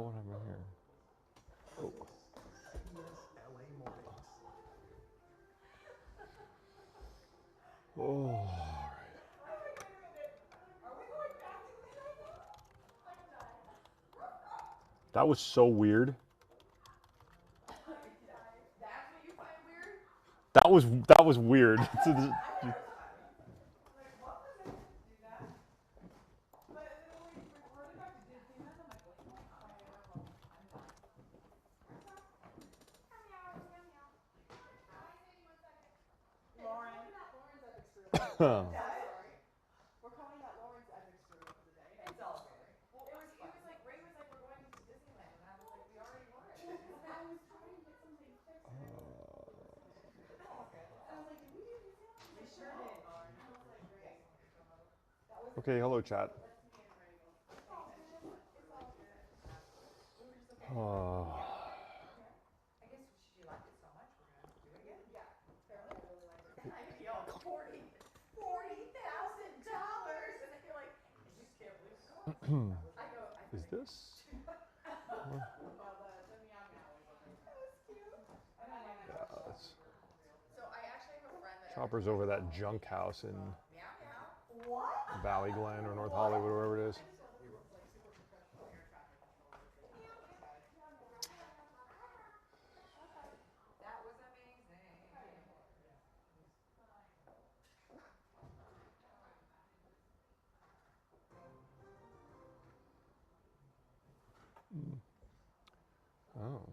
Oh, what happened here? Oh. Oh, all right. That was so weird. That was weird. We're calling that Lauren's epic story of the day. It's all good. Well, it was like Ray was like, we're going to Disneyland, and I was like, we already were. And I was trying to get something fixed. And I was like, did we do Disneyland? We sure did, Lauren. I was like, great. That was Okay, hello, chat. Let's me and Ray will pay attention. It's all good. We were just okay. Okay. I guess she liked it so much, we're gonna have to do it again. Yeah. Apparently, I really liked it. And I yo, $40,000, and I feel like I just can't believe it. I go. Is this? Well, the meow meow is over there. That was cute. I don't want to. Yeah, that's... So I actually have a friend that. Chopper's over that junk house in Meow meow. What? Valley Glen or North Hollywood, wherever it is. I just love that it's like super professional air traffic controllers. That was amazing. Oh.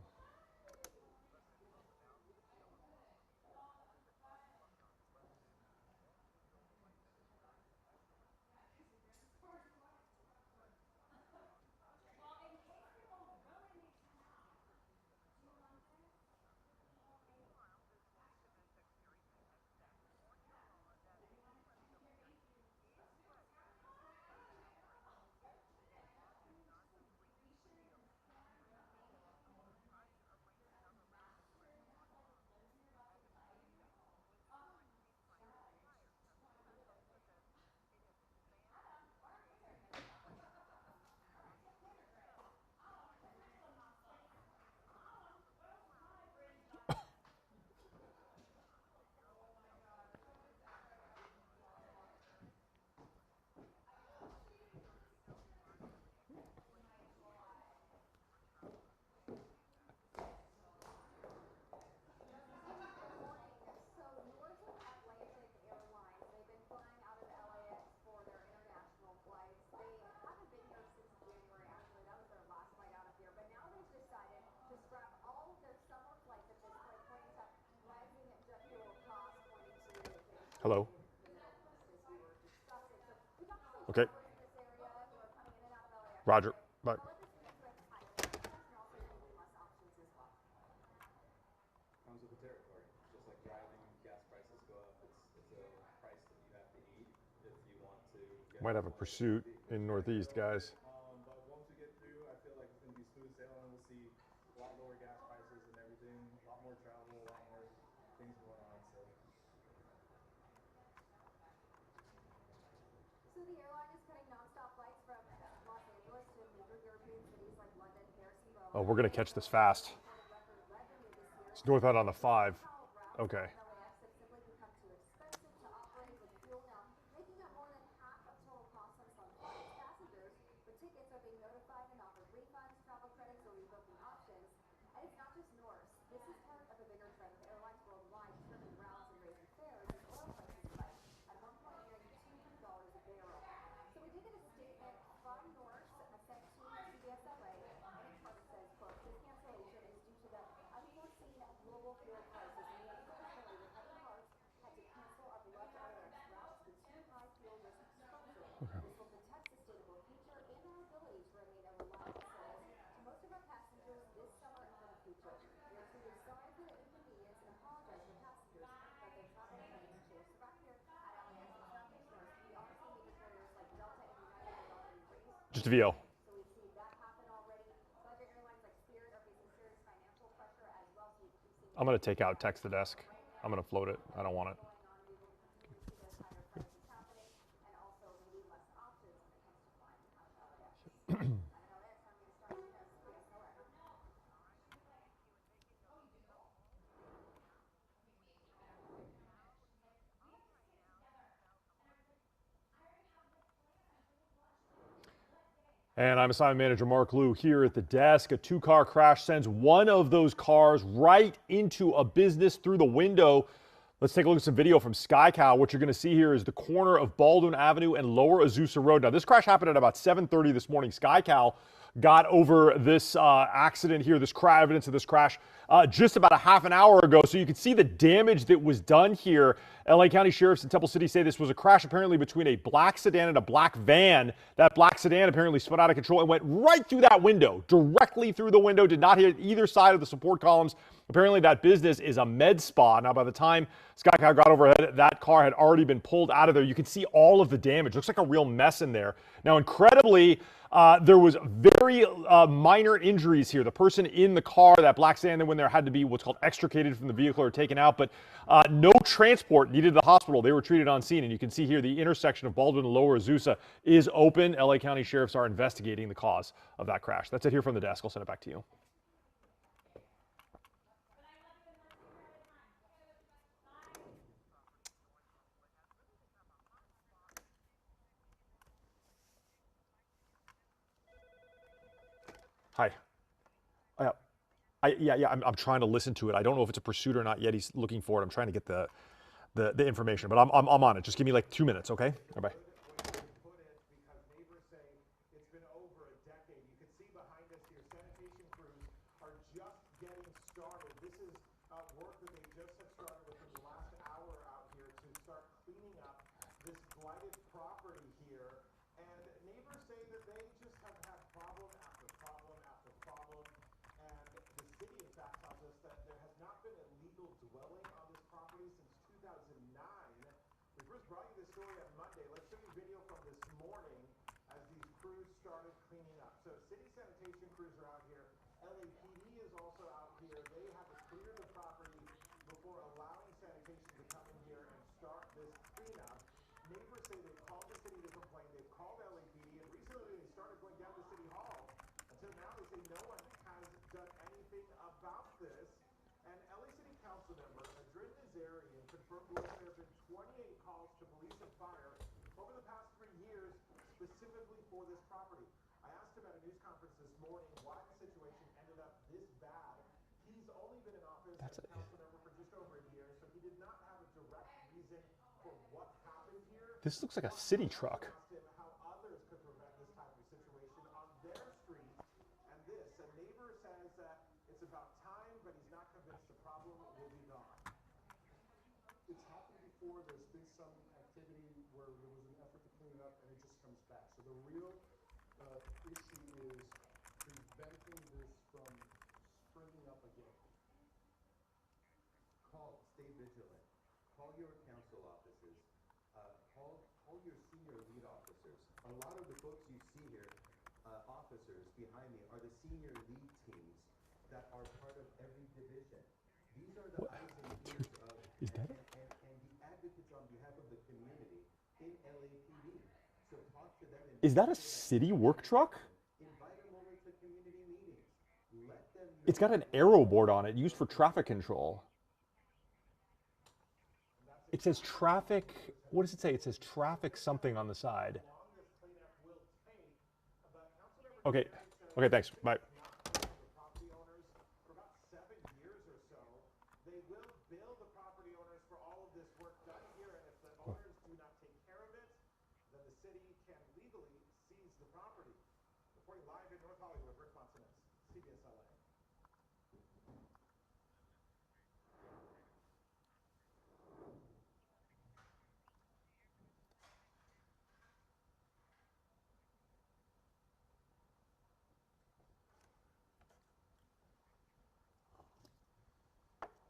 Hello. Okay. Roger. Bye. Comes with the territory. Just like driving, gas prices go up. It's a price that you have to eat if you want to get. Might have a pursuit in Northeast, guys. But once we get through, I feel like it's going to be smooth sailing. We'll see a lot lower gas prices and everything, a lot more travel, a lot more things going on. So the airline is cutting nonstop flights from Los Angeles to major European cities like London, Paris, and Rome. Oh, we're gonna catch this fast. It's northbound on the 5. Okay. LAX have simply become too expensive to operate with fuel now, making up more than half of total costs on some flights. Passengers with tickets are being notified and offered refunds, travel credits, or rebooking options. And it's not just Norse. This is part of a bigger trend with airlines worldwide trimming routes and raising fares as oil prices spike. At one point, nearly $200 a barrel. So we did get a statement from Norse sent to CBS LA, and in part it says, quote, this cancellation is due to the unforeseen global fuel crisis, and we unfortunately, with heavy hearts, had to cancel our beloved LAX routes with too high fuel risk exposure. This will protect sustainable future and our ability to remain a reliable service to most of our passengers this summer and for the future. We are truly sorry for the inconvenience and apologize to passengers that their travel plans change. So back here at LAX, it's not just Norse. We are seeing major carriers like Delta and United have already raised. Just a VO. So we've seen that happen already. Budget airlines like Spirit are facing serious financial pressure as well. So we've seen. I'm gonna take out text to desk. I'm gonna float it. I don't want it. And I'm assignment manager Mark Liu here at the desk. A two-car crash sends one of those cars right into a business through the window. Let's take a look at some video from SkyCal. What you're going to see here is the corner of Baldwin Avenue and Lower Azusa Road. Now, this crash happened at about 7:30 this morning. SkyCal got over this accident here, this evidence of this crash, just about a half an hour ago. So you can see the damage that was done here. LA County Sheriffs in Temple City say this was a crash apparently between a black sedan and a black van. That black sedan apparently spun out of control and went right through that window, directly through the window, did not hit either side of the support columns. Apparently that business is a med spa. Now, by the time SkyCal got overhead, that car had already been pulled out of there. You can see all of the damage. Looks like a real mess in there. Now, incredibly, there was very minor injuries here. The person in the car, that black sedan that went there, had to be what's called extricated from the vehicle or taken out, but no transport needed to the hospital. They were treated on scene, and you can see here the intersection of Baldwin and Lower Azusa is open. LA County Sheriffs are investigating the cause of that crash. That's it here from the desk. I'll send it back to you. Hi. I'm trying to listen to it. I don't know if it's a pursuit or not yet. He's looking for it. I'm trying to get the information, but I'm on it. Just give me like 2 minutes, okay? Bye-bye. Because neighbors say it's been over a decade. You can see behind us here, sanitation crews are just getting started. This is work that they just have started within the last hour out here to start cleaning up this blighted property here. And neighbors say that they just have had problem after problem after problem. And the city, in fact, tells us that there has not been a legal dwelling on this property since 2009. We first brought you this story on Monday. Let's show you video from this morning as these crews started cleaning up. So city sanitation crews are out here. LAPD is also out here. They have to clear the property before allowing sanitation to come in here and start this cleanup. Neighbors say they've called the city to complain. They've called LAPD, and recently they started going down to City Hall. Until now, they say no one has done anything about this. And LA City Council member Adrin Nazarian confirmed there have been 28 calls to police and fire over the past 3 years, specifically for this property. I asked him at a news conference this morning why the situation ended up this bad. He's only been in office as a council member for just over a year, so he did not have a direct reason for what happened here. This looks like a city truck. I asked him how others could prevent this type of situation on their street. And this, a neighbor says that it's about time, but he's not convinced the problem will be gone. It's happened before. There's been some activity where there was an effort to clean it up and it just comes back. So the real issue is preventing this from springing up again. Stay vigilant. Call your council offices. Call your senior lead officers. A lot of the folks you see here, officers behind me, are the senior lead teams that are part of every division. These are the eyes and ears of and the advocates on behalf of the community in LAPD. So talk to them. Is that a city work truck? Invite them over to community meetings. Let them know. It's got an arrow board on it used for traffic control. It says traffic, what does it say? It says traffic something on the side. Okay, thanks, bye. Property owners for about 7 years or so. They will bill the property owners for all of this work done here, and if the owners do not take care of it, then the city can legally seize the property. Reporting live in North Hollywood, Rick Montanez, CBS LA.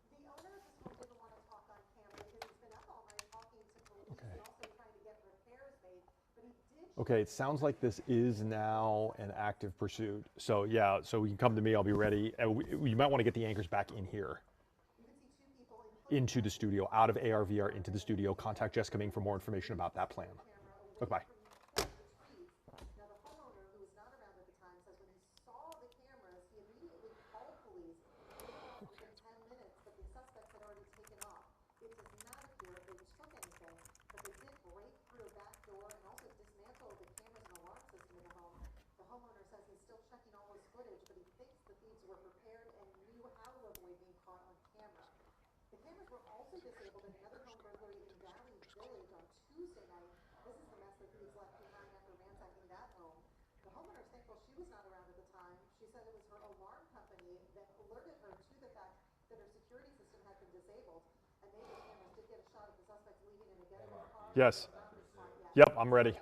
The owner of this home didn't want to talk on camera because he's been up all night talking to police and also trying to get repairs made. But he did. Okay, it sounds like this is now an active pursuit. So yeah, so you can come to me, I'll be ready. You might want to get the anchors back in here. You can see 2 people Into the studio, out of ARVR into the studio. Contact Jessica Ming for more information about that plan. Look, bye. Now, the homeowner, who was not around at the time, says when he saw the cameras, he immediately called police. They were out within 10 minutes, but the suspects had already taken off. It does not appear they took anything, but they did break through a back door and also dismantle the cameras and alarm system in the home. The homeowner also disabled another home burglary in Valley Village on Tuesday night. This is the mess that police left behind after ransacking that home. The homeowner is thankful she was not around at the time. She said it was her alarm company that alerted her to the fact that her security system had been disabled. And neighbor cameras did get a shot of the suspect leaving in a getaway car. Yes. Not respond yet. Yep, I'm ready.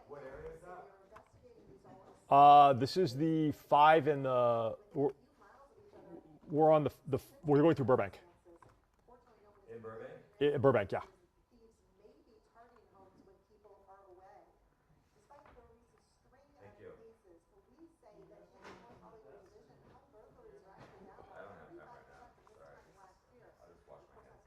What area is that? This is the 5 and the. We're on we're going through Burbank. In Burbank? Burbank, yeah. Thank you. I don't have time right now. Sorry. I'll just wash my hands.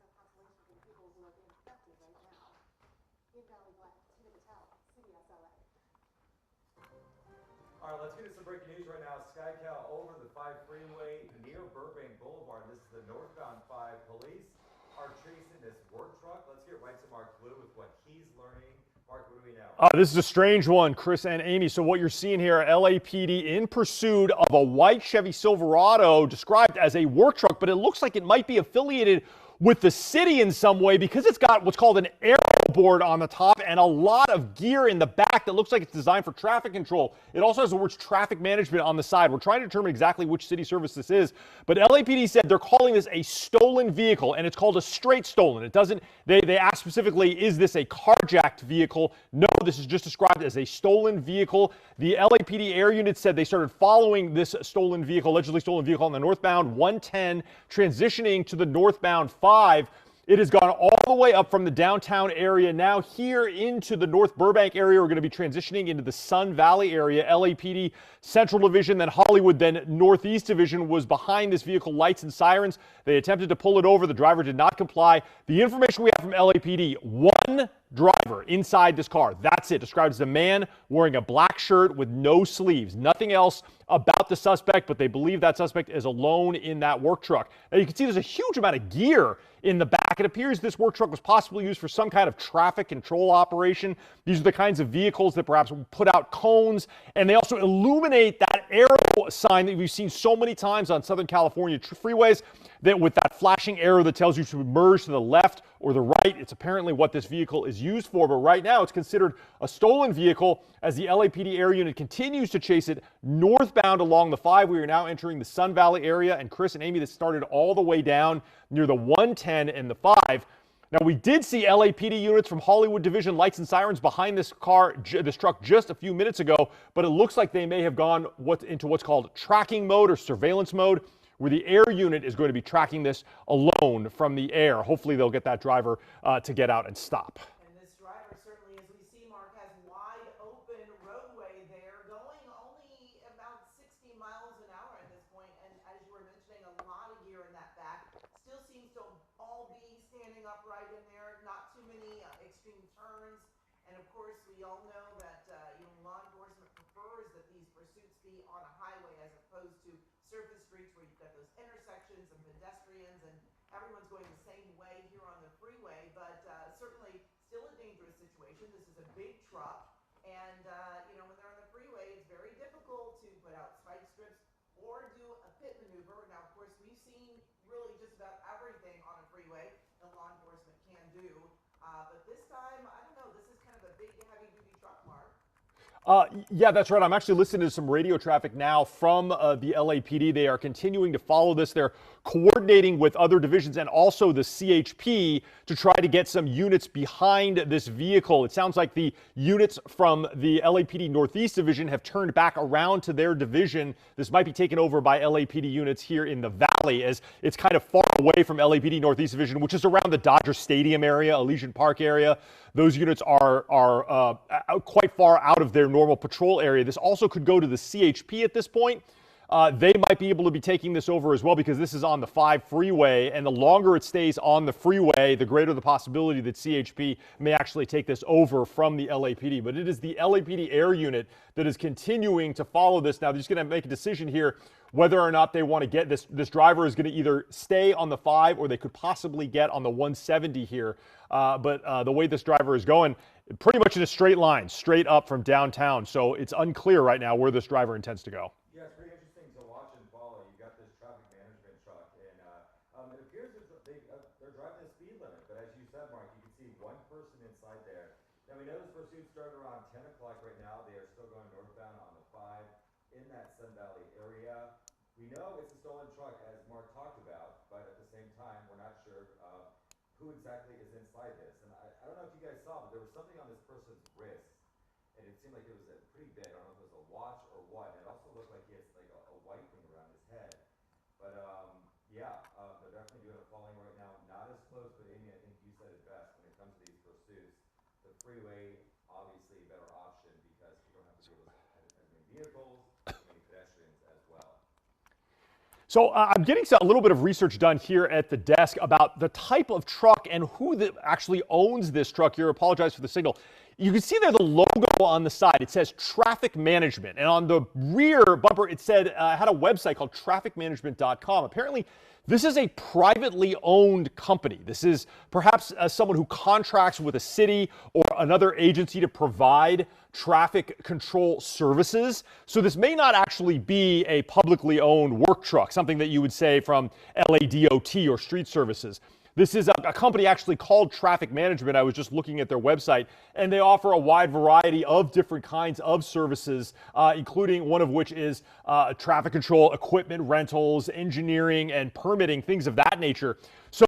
All right, let's get into some breaking news right now. SkyCal over the 5 freeway near Burbank Boulevard. This is the northbound 5. Police are chasing this work truck. Let's get right to Mark Liu with what he's learning. Mark, what do we know? This is a strange one, Chris and Amy. So what you're seeing here, LAPD in pursuit of a white Chevy Silverado described as a work truck, but it looks like it might be affiliated with the city in some way because it's got what's called an aero board on the top and a lot of gear in the back that looks like it's designed for traffic control. It also has the words traffic management on the side. We're trying to determine exactly which city service this is, but LAPD said they're calling this a stolen vehicle, and it's called a straight stolen. It doesn't, they asked specifically, is this a carjacked vehicle? No, this is just described as a stolen vehicle. The LAPD air unit said they started following this stolen vehicle, allegedly stolen vehicle on the northbound 110, transitioning to the northbound 5. It has gone all the way up from the downtown area. Now here into the North Burbank area, we're going to be transitioning into the Sun Valley area. LAPD Central Division, then Hollywood, then Northeast Division was behind this vehicle, lights and sirens. They attempted to pull it over. The driver did not comply. The information we have from LAPD, one driver inside this car. That's it. Describes a man wearing a black shirt with no sleeves. Nothing else about the suspect, but they believe that suspect is alone in that work truck. Now you can see there's a huge amount of gear in the back. It appears this work truck was possibly used for some kind of traffic control operation. These are the kinds of vehicles that perhaps put out cones, and they also illuminate that arrow sign that we've seen so many times on Southern California freeways, that with that flashing arrow that tells you to merge to the left or the right. It's apparently what this vehicle is used for, but right now it's considered a stolen vehicle as the LAPD air unit continues to chase it northbound along the 5. We are now entering the Sun Valley area, and Chris and Amy, this started all the way down near the 110 and the 5. Now, we did see LAPD units from Hollywood Division, lights and sirens behind this truck just a few minutes ago, but it looks like they may have gone into what's called tracking mode or surveillance mode, where the air unit is going to be tracking this alone from the air. Hopefully they'll get that driver to get out and stop. And this driver certainly, as we see, Mark, has wide open roadway there, going only about 60 miles an hour at this point. And as you were mentioning, a lot of gear in that back. Still seems to all be standing upright in there. Not too many extreme turns. And of course, we all know that law enforcement prefers that these pursuits be on a highway as opposed to surface streets where you've got those intersections and pedestrians and everyone's going the same way here on the freeway, but certainly still a dangerous situation. This is a big truck, and when they're on the freeway, it's very difficult to put out spike strips or do a pit maneuver. Now, of course, we've seen really just about everything on a freeway that law enforcement can do, but this time, I don't know, this is kind of a big, heavy-duty truck, Mark. Yeah, that's right. I'm actually listening to some radio traffic now from the LAPD. They are continuing to follow this. They're coordinating with other divisions and also the CHP to try to get some units behind this vehicle. It sounds like the units from the LAPD Northeast Division have turned back around to their division. This might be taken over by LAPD units here in the Valley, as it's kind of far away from LAPD Northeast Division, which is around the Dodger Stadium area, Elysian Park area. Those units are quite far out of their normal patrol area. This also could go to the CHP at this point. they might be able to be taking this over as well, because this is on the 5 freeway, and the longer it stays on the freeway, the greater the possibility that CHP may actually take this over from the LAPD. But it is the LAPD Air Unit that is continuing to follow this. Now, they're just going to make a decision here whether or not they want to get this. This driver is going to either stay on the 5, or they could possibly get on the 170 here. But the way this driver is going, pretty much in a straight line, straight up from downtown. So it's unclear right now where this driver intends to go. Yeah, it's pretty interesting to watch and follow. You got this traffic management truck, and it appears that they're driving the speed limit. But as you said, Mark, you can see one person inside there. Now, we know this pursuit started around 10 o'clock right now. They are still going northbound on the 5 in that Sun Valley area. We know it's a stolen truck, as Mark talked about, but at the same time, we're not sure who exactly is inside this. And I don't know if you guys saw, but there was something on this person's wrist, and it seemed like it was pretty big. I don't know if it was a watch or what. It also looked like he has like a white thing around his head. But yeah, they're definitely doing a following right now. Not as close, but Amy, I think you said it best when it comes to these pursuits. The freeway, obviously a better option, because you don't have to deal with as many vehicles, as many pedestrians as well. So I'm getting a little bit of research done here at the desk about the type of truck and who actually owns this truck here. I apologize for the signal. You can see there the logo on the side. It says traffic management. And on the rear bumper, it said, had a website called trafficmanagement.com. Apparently, this is a privately owned company. This is perhaps someone who contracts with a city or another agency to provide traffic control services. So this may not actually be a publicly owned work truck, something that you would say from LADOT or Street Services. This is a company actually called Traffic Management. I was just looking at their website, and they offer a wide variety of different kinds of services, including one of which is traffic control, equipment rentals, engineering, and permitting, things of that nature. So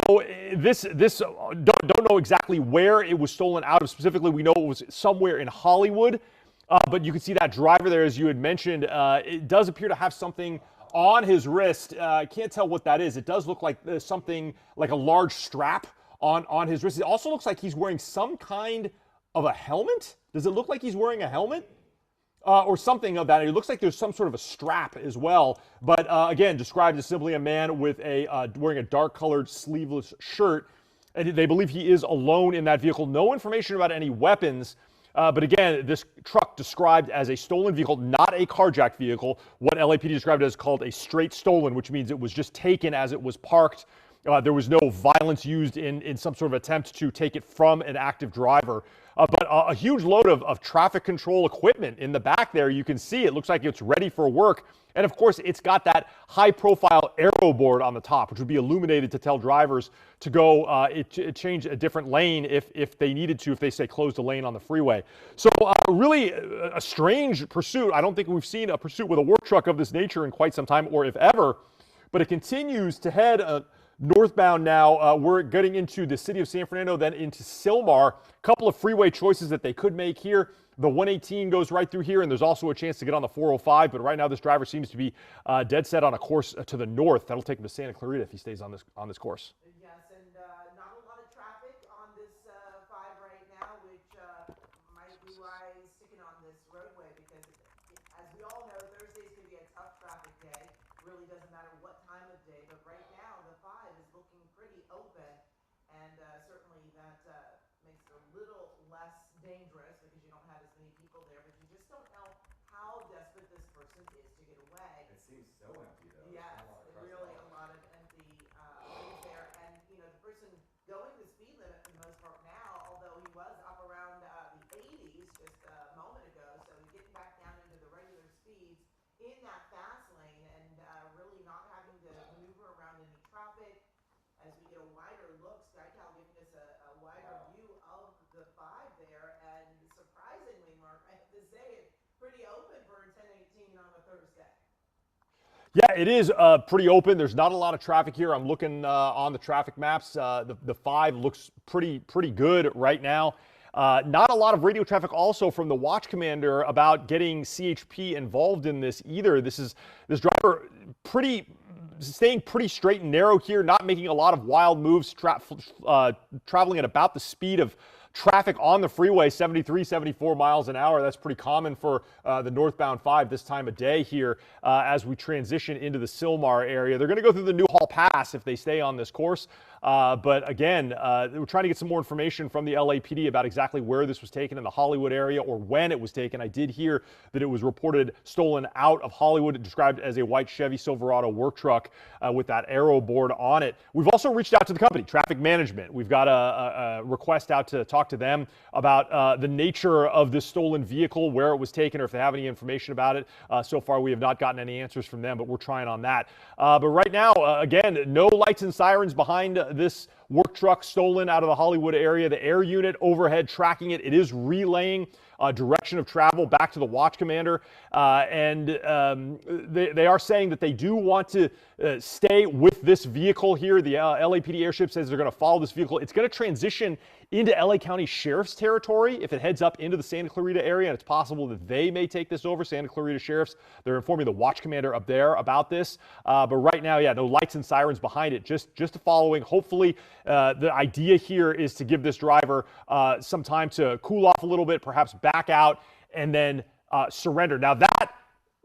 this don't know exactly where it was stolen out of specifically. We know it was somewhere in Hollywood, but you can see that driver there, as you had mentioned. It does appear to have something on his wrist. I can't tell what that is. It does look like there's something like a large strap on his wrist. It also looks like he's wearing some kind of a helmet. Does it look like he's wearing a helmet? Or something of that. It looks like there's some sort of a strap as well. But again, described as simply a man with wearing a dark-colored sleeveless shirt. And they believe he is alone in that vehicle. No information about any weapons. But again, this truck described as a stolen vehicle, not a carjacked vehicle. What LAPD described as called a straight stolen, which means it was just taken as it was parked. There was no violence used in some sort of attempt to take it from an active driver. But a huge load of traffic control equipment in the back there. You can see it looks like it's ready for work. And of course, it's got that high-profile arrow board on the top, which would be illuminated to tell drivers to go change a different lane if they needed to, if they say closed a lane on the freeway. So really a strange pursuit. I don't think we've seen a pursuit with a work truck of this nature in quite some time, or if ever. But it continues to head northbound now. We're getting into the city of San Fernando, then into Sylmar. A couple of freeway choices that they could make here. The 118 goes right through here, and there's also a chance to get on the 405. But right now, this driver seems to be dead set on a course to the north. That'll take him to Santa Clarita if he stays on this course. Yes, and not a lot of traffic on this 5 right now, which might be why he's sticking on this roadway, because as we all know, Thursdays can be a tough traffic day. Really doesn't matter what time of day, but right now the 5 is looking pretty open, and certainly that makes it a little less dangerous because you don't have as many people there, but you just don't know how desperate this person is to get away. It seems so empty, though. Yes, really a lot of empty lanes there, and the person going the speed limit for the most part now, although he was up around the 80s just a moment ago, so he's getting back down into the regular speeds in that fast lane, and really not having to maneuver around any traffic. As we get a wider look, SkyCal giving us a wider view of the 5 there, and surprisingly, Mark, I have to say it's pretty open for a 10:18 on a Thursday. Yeah, it is pretty open. There's not a lot of traffic here. I'm looking on the traffic maps. The 5 looks pretty good right now. Not a lot of radio traffic also from the watch commander about getting CHP involved in this either. This driver staying pretty straight and narrow here, not making a lot of wild moves, traveling at about the speed of traffic on the freeway, 73, 74 miles an hour. That's pretty common for the northbound 5 this time of day here as we transition into the Sylmar area. They're going to go through the Newhall Pass if they stay on this course. But again, we're trying to get some more information from the LAPD about exactly where this was taken in the Hollywood area or when it was taken. I did hear that it was reported stolen out of Hollywood, described as a white Chevy Silverado work truck with that arrow board on it. We've also reached out to the company, Traffic Management. We've got a request out to talk to them about the nature of this stolen vehicle, where it was taken, or if they have any information about it. So far, we have not gotten any answers from them, but we're trying on that. But right now, again, no lights and sirens behind this work truck stolen out of the Hollywood area. The air unit overhead tracking it. It is relaying direction of travel back to the watch commander. They are saying that they do want to stay with this vehicle here. The LAPD airship says they're going to follow this vehicle. It's going to transition into LA County Sheriff's territory if it heads up into the Santa Clarita area, and it's possible that they may take this over. Santa Clarita Sheriffs, they're informing the watch commander up there about this. But right now, yeah, no lights and sirens behind it, just following. Hopefully, the idea here is to give this driver some time to cool off a little bit, perhaps back out, and then surrender. Now that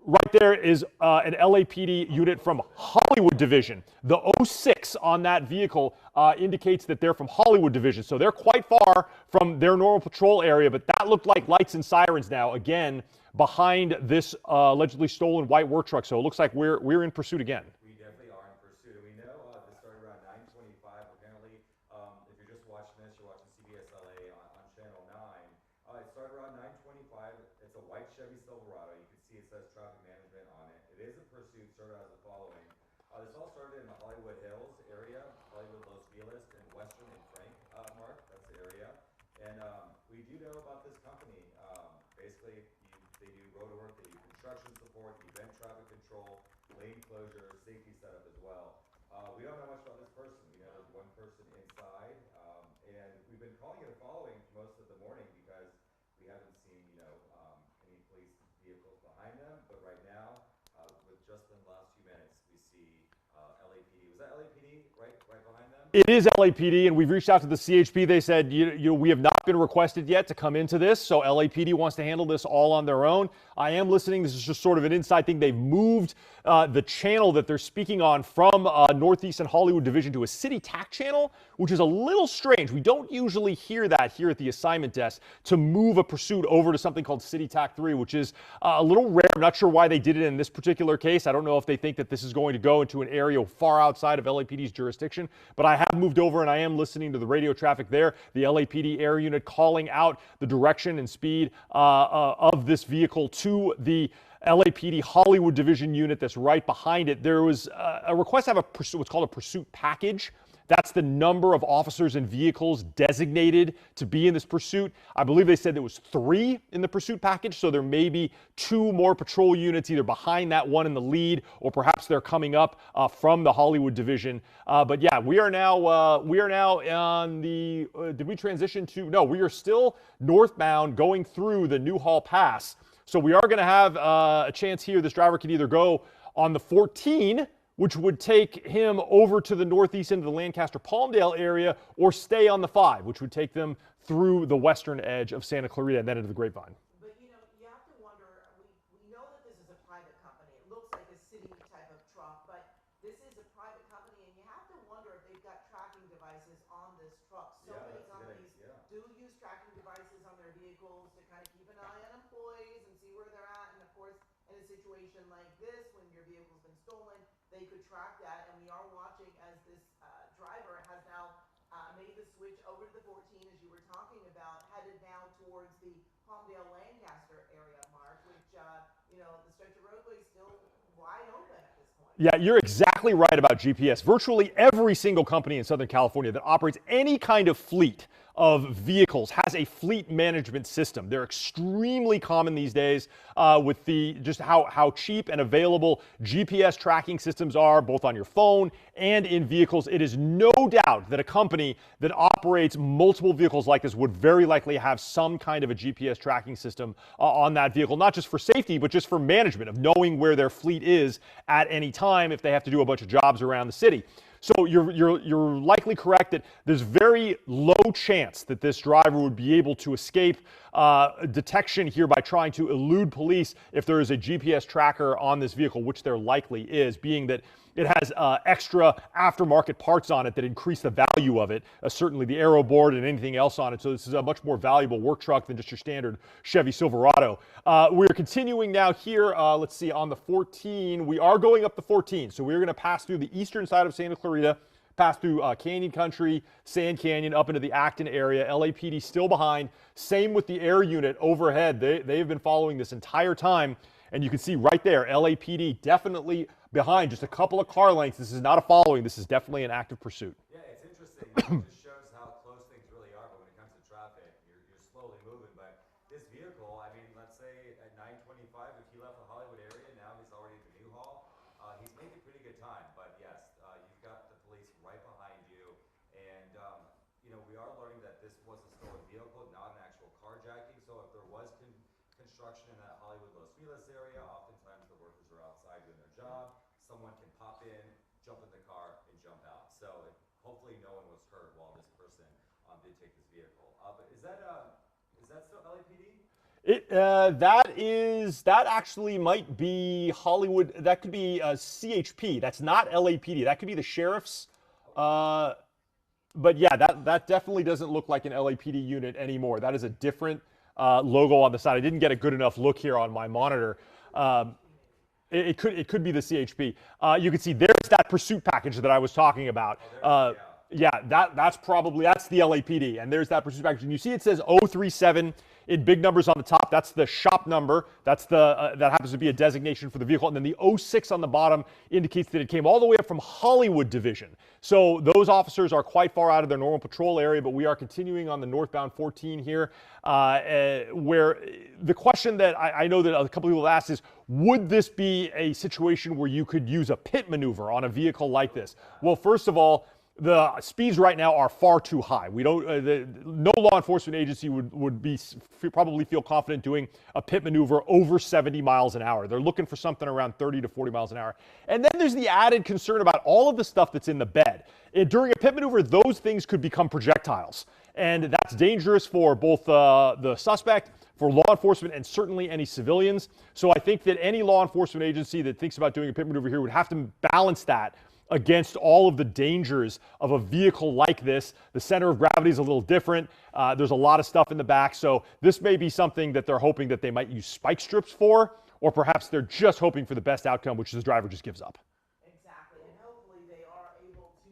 right there is an LAPD unit from Hollywood Division. The 06 on that vehicle indicates that they're from Hollywood Division. So they're quite far from their normal patrol area, but that looked like lights and sirens now, again, behind this allegedly stolen white work truck. So it looks like we're in pursuit again. We definitely are in pursuit. And we know this started around 9:25. Apparently, if you're just watching this, you're watching CBS LA on Channel 9. It started around 9:25. It's a white Chevy Silverado. You can see it says Traffic Management on it. It is a pursuit, started as the following. This all started in the Hollywood Hills area, Hollywood, Los Feliz, and Western and Frank, Mark. That's the area. And we do know about this company. Basically, they do road work, they do construction support, event traffic control, lane closure, safety setup as well. We don't know much about this person. We know there's one person inside, and we've been calling it a following for most of the morning because we haven't seen, any police vehicles behind them. But right now, with just in the last few minutes, we see LAPD. Was that LAPD right behind them? It is LAPD, and we've reached out to the CHP. They said, we have not been requested yet to come into this, so LAPD wants to handle this all on their own. I am listening. This is just sort of an inside thing. They've moved the channel that they're speaking on from Northeast and Hollywood Division to a city TAC channel, which is a little strange. We don't usually hear that here at the assignment desk, to move a pursuit over to something called City TAC 3, which is a little rare. I'm not sure why they did it in this particular case. I don't know if they think that this is going to go into an area far outside of LAPD's jurisdiction, but I have moved over and I am listening to the radio traffic there. The LAPD air unit calling out the direction and speed of this vehicle to the LAPD Hollywood Division unit that's right behind it. There was a request to have what's called a pursuit package. That's the number of officers and vehicles designated to be in this pursuit. I believe they said there was 3 in the pursuit package, so there may be 2 more patrol units either behind that one in the lead, or perhaps they're coming up from the Hollywood Division. But yeah, we are now on the. Did we transition to? No, we are still northbound, going through the Newhall Pass. So we are going to have a chance here. This driver can either go on the 14, which would take him over to the northeast into the Lancaster-Palmdale area, or stay on the 5, which would take them through the western edge of Santa Clarita and then into the Grapevine. But you have to wonder, we know that this is a private company. It looks like a city type of truck, but this is a private company, and you have to wonder if they've got tracking devices on this truck. So many companies do use tracking devices on their vehicles to kind of keep an eye on employees and see where they're at. And of course, in a situation like this, when your vehicle's been stolen, they could track that. And we are watching as this driver has now made the switch over to the 14, as you were talking about, headed now towards the Palmdale Lancaster area, Mark, which, the stretch of roadway is still wide open at this point. Yeah, you're exactly right about GPS. Virtually every single company in Southern California that operates any kind of fleet of vehicles has a fleet management system. They're extremely common these days with just how cheap and available GPS tracking systems are, both on your phone and in vehicles. It is no doubt that a company that operates multiple vehicles like this would very likely have some kind of a GPS tracking system on that vehicle, not just for safety, but just for management of knowing where their fleet is at any time if they have to do a bunch of jobs around the city. So you're likely correct that there's very low chance that this driver would be able to escape detection here by trying to elude police if there is a GPS tracker on this vehicle, which there likely is, being that it has extra aftermarket parts on it that increase the value of it, certainly the aero board and anything else on it. So this is a much more valuable work truck than just your standard Chevy Silverado. We're continuing now here. Let's see, on the 14, we are going up the 14. So we're going to pass through the eastern side of Santa Clarita, pass through Canyon Country, Sand Canyon, up into the Acton area. LAPD still behind. Same with the air unit overhead. They've been following this entire time. And you can see right there, LAPD definitely behind, just a couple of car lengths. This is not a following. This is definitely an active pursuit. Yeah, it's interesting. It just shows how close things really are. But when it comes to traffic, you're slowly moving. But this vehicle, I mean, let's say at 9:25, if he left the Hollywood area, now he's already at the Newhall. He's making pretty good time. But yes, you've got the police right behind you. And, we are learning that this was a stolen vehicle, not an actual carjacking. So if there was construction in that Hollywood Los Feliz area, oftentimes the workers are outside doing their job. Someone can pop in, jump in the car, and jump out. So hopefully no one was hurt while this person did take this vehicle. But is that still LAPD? That actually might be Hollywood. That could be CHP. That's not LAPD. That could be the sheriff's. But yeah, that definitely doesn't look like an LAPD unit anymore. That is a different logo on the side. I didn't get a good enough look here on my monitor. It could be the CHP. You can see there's that pursuit package that I was talking about. Yeah, that's the LAPD, and there's that pursuit package. And you see it says 037 in big numbers on the top. That's the shop number. That's that happens to be a designation for the vehicle. And then the 06 on the bottom indicates that it came all the way up from Hollywood Division. So those officers are quite far out of their normal patrol area, but we are continuing on the northbound 14 here, where the question that I know that a couple people have asked is, would this be a situation where you could use a pit maneuver on a vehicle like this? Well, first of all, the speeds right now are far too high. We don't. No law enforcement agency would probably feel confident doing a pit maneuver over 70 miles an hour. They're looking for something around 30 to 40 miles an hour. And then there's the added concern about all of the stuff that's in the bed. During a pit maneuver, those things could become projectiles, and that's dangerous for both the suspect, for law enforcement, and certainly any civilians. So I think that any law enforcement agency that thinks about doing a pit maneuver here would have to balance that against all of the dangers of a vehicle like this. The center of gravity is a little different. There's a lot of stuff in the back. So this may be something that they're hoping that they might use spike strips for, or perhaps they're just hoping for the best outcome, which the driver just gives up. Exactly, and hopefully they are able to,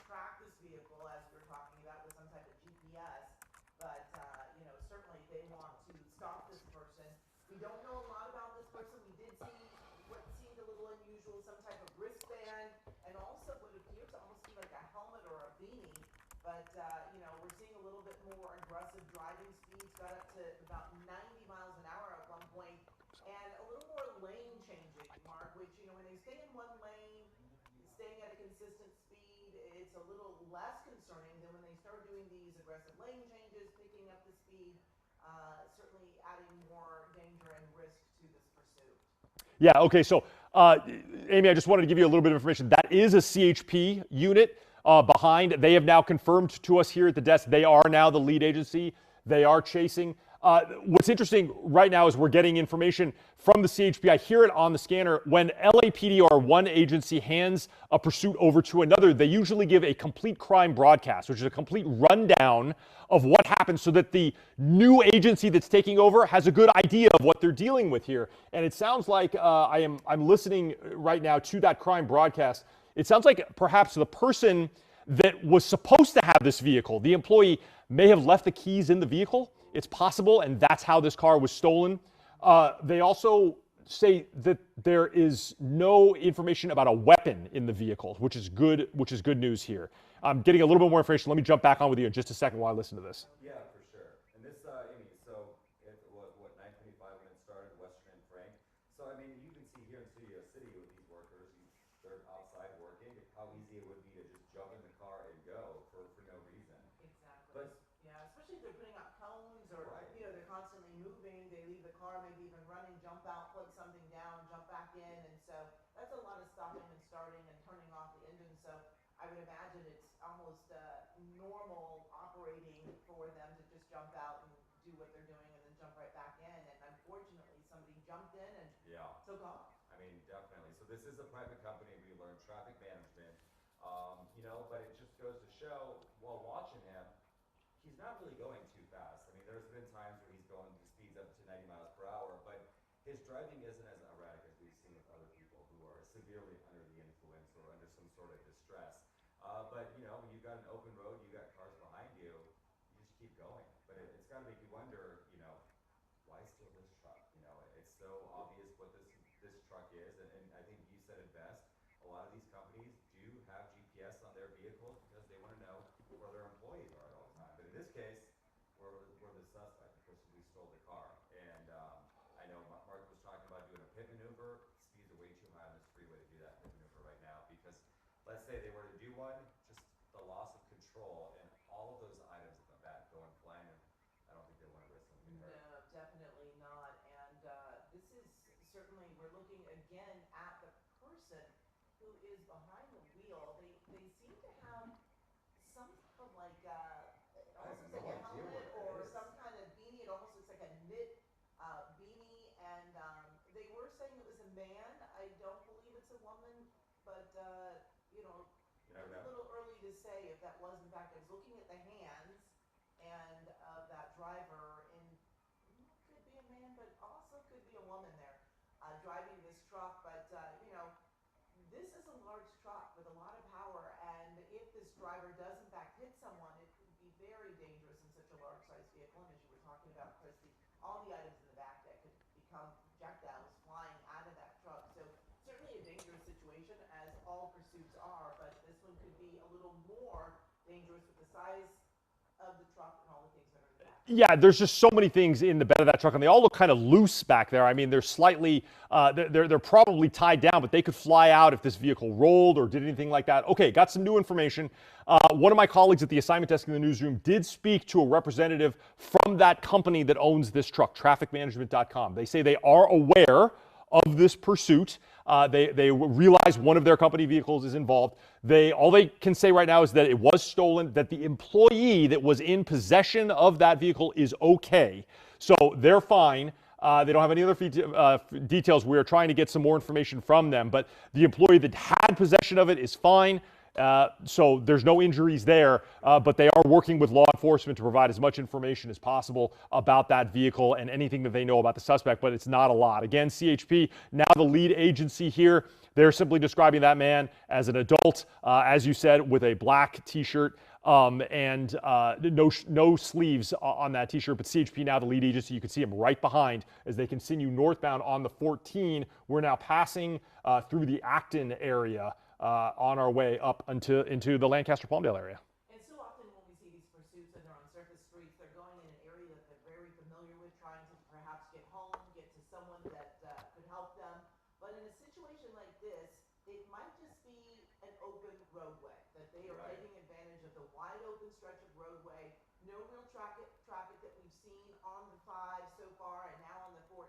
track this vehicle as we were talking about with some type of GPS. But, certainly they want to stop this person. We don't know a lot about this person. We did see what seemed a little unusual, some type of wristband, and also what appears to almost be like a helmet or a beanie. But, we're seeing a little bit more aggressive driving speeds, got up to about 90 miles an hour at one point, and a little more lane changing, Mark, which, when they stay in one lane, staying at a consistent speed, it's a little less concerning than when they start doing these aggressive lane changes, picking up the speed, certainly adding more danger and risk to this pursuit. Yeah, okay, so Amy, I just wanted to give you a little bit of information. That is a CHP unit behind. They have now confirmed to us here at the desk they are now the lead agency. They are chasing. What's interesting right now is we're getting information from the CHP. I hear it on the scanner. When LAPD or one agency hands a pursuit over to another, they usually give a complete crime broadcast, which is a complete rundown of what happened so that the new agency that's taking over has a good idea of what they're dealing with here. And it sounds like I'm listening right now to that crime broadcast. It sounds like perhaps the person that was supposed to have this vehicle, the employee, may have left the keys in the vehicle. It's possible, and that's how this car was stolen. They also say that there is no information about a weapon in the vehicle, which is good news here. I'm getting a little bit more information. Let me jump back on with you in just a second while I listen to this. Yeah, for sure. And this, Amy, so it was, 9:25 when it started, Western and Frank. So, I mean, you can see here in Studio City with these workers, they're outside working, how easy it would be to just jump in the car and go for no reason. Exactly. But, yeah, especially if they're putting up cones or, right. They're constantly moving. They leave the car, maybe even running, jump out, plug something down, jump back in. And so that's a lot of stopping and starting and turning off the engine. So jump out and do what they're doing and then jump right back in. And unfortunately, somebody jumped in and took off. I mean, definitely. So this is a private company. We learned traffic management, but it just goes to show, while watching him, he's not really going too fast. I mean, there's been times where he's going to speeds up to 90 miles per hour, but his driving isn't as erratic as we've seen with other people who are severely under the influence or under some sort of distress. But when you've got an open road, you've got cars behind you, you just keep going. But it's got to make you wonder, why still this truck? It's so obvious what this truck is, and I think you said it best. A lot of these companies do have GPS on their vehicles because they want to know where their employees are at all the time. But in this case, we're the suspect, the person who stole the car. And I know Mark was talking about doing a pit maneuver. Speeds are way too high on this freeway to do that pit maneuver right now, because let's say they were to do one, just the loss of control and all of those items at the back going flying. And I don't think they want to risk something hurt. No, definitely not. And this is certainly, we're looking again at the person who is behind the wheel. They seem to have some type of like, almost looks like a helmet or some kind of beanie. It almost looks like a knit beanie. And they were saying it was a man. I don't believe it's a woman, but it's a little early to say if that was in fact. I was looking at the hands and of that driver, and could be a man, but also could be a woman there driving this truck. But this is a large truck with a lot of power, and if this driver does in fact hit someone, it could be very dangerous in such a large size vehicle. And as you were talking about, Christy, all the items in the back that could become projectiles flying out of that truck. So certainly a dangerous situation, as all pursuits are, but this one could be a little more dangerous with the size of the truck and all the things that are in the back. Yeah, there's just so many things in the bed of that truck, and they all look kind of loose back there. I mean, they're slightly, they're probably tied down, but they could fly out if this vehicle rolled or did anything like that. Okay, got some new information. One of my colleagues at the assignment desk in the newsroom did speak to a representative from that company that owns this truck, trafficmanagement.com. They say they are aware of this pursuit. They realize one of their company vehicles is involved. All they can say right now is that it was stolen, that the employee that was in possession of that vehicle is okay. So they're fine. They don't have any other details. We are trying to get some more information from them, but the employee that had possession of it is fine. So there's no injuries there, but they are working with law enforcement to provide as much information as possible about that vehicle and anything that they know about the suspect, but it's not a lot. Again, CHP, now the lead agency here, they're simply describing that man as an adult, as you said, with a black T-shirt and no sleeves on that T-shirt. But CHP, now the lead agency, you can see him right behind as they continue northbound on the 14. We're now passing through the Acton area. On our way up into the Lancaster-Palmdale area. And so often when we see these pursuits and they're on surface streets, they're going in an area that they're very familiar with, trying to perhaps get home, get to someone that could help them. But in a situation like this, it might just be an open roadway, that they are taking advantage of the wide open stretch of roadway. No real traffic that we've seen on the 5 so far, and now on the 14,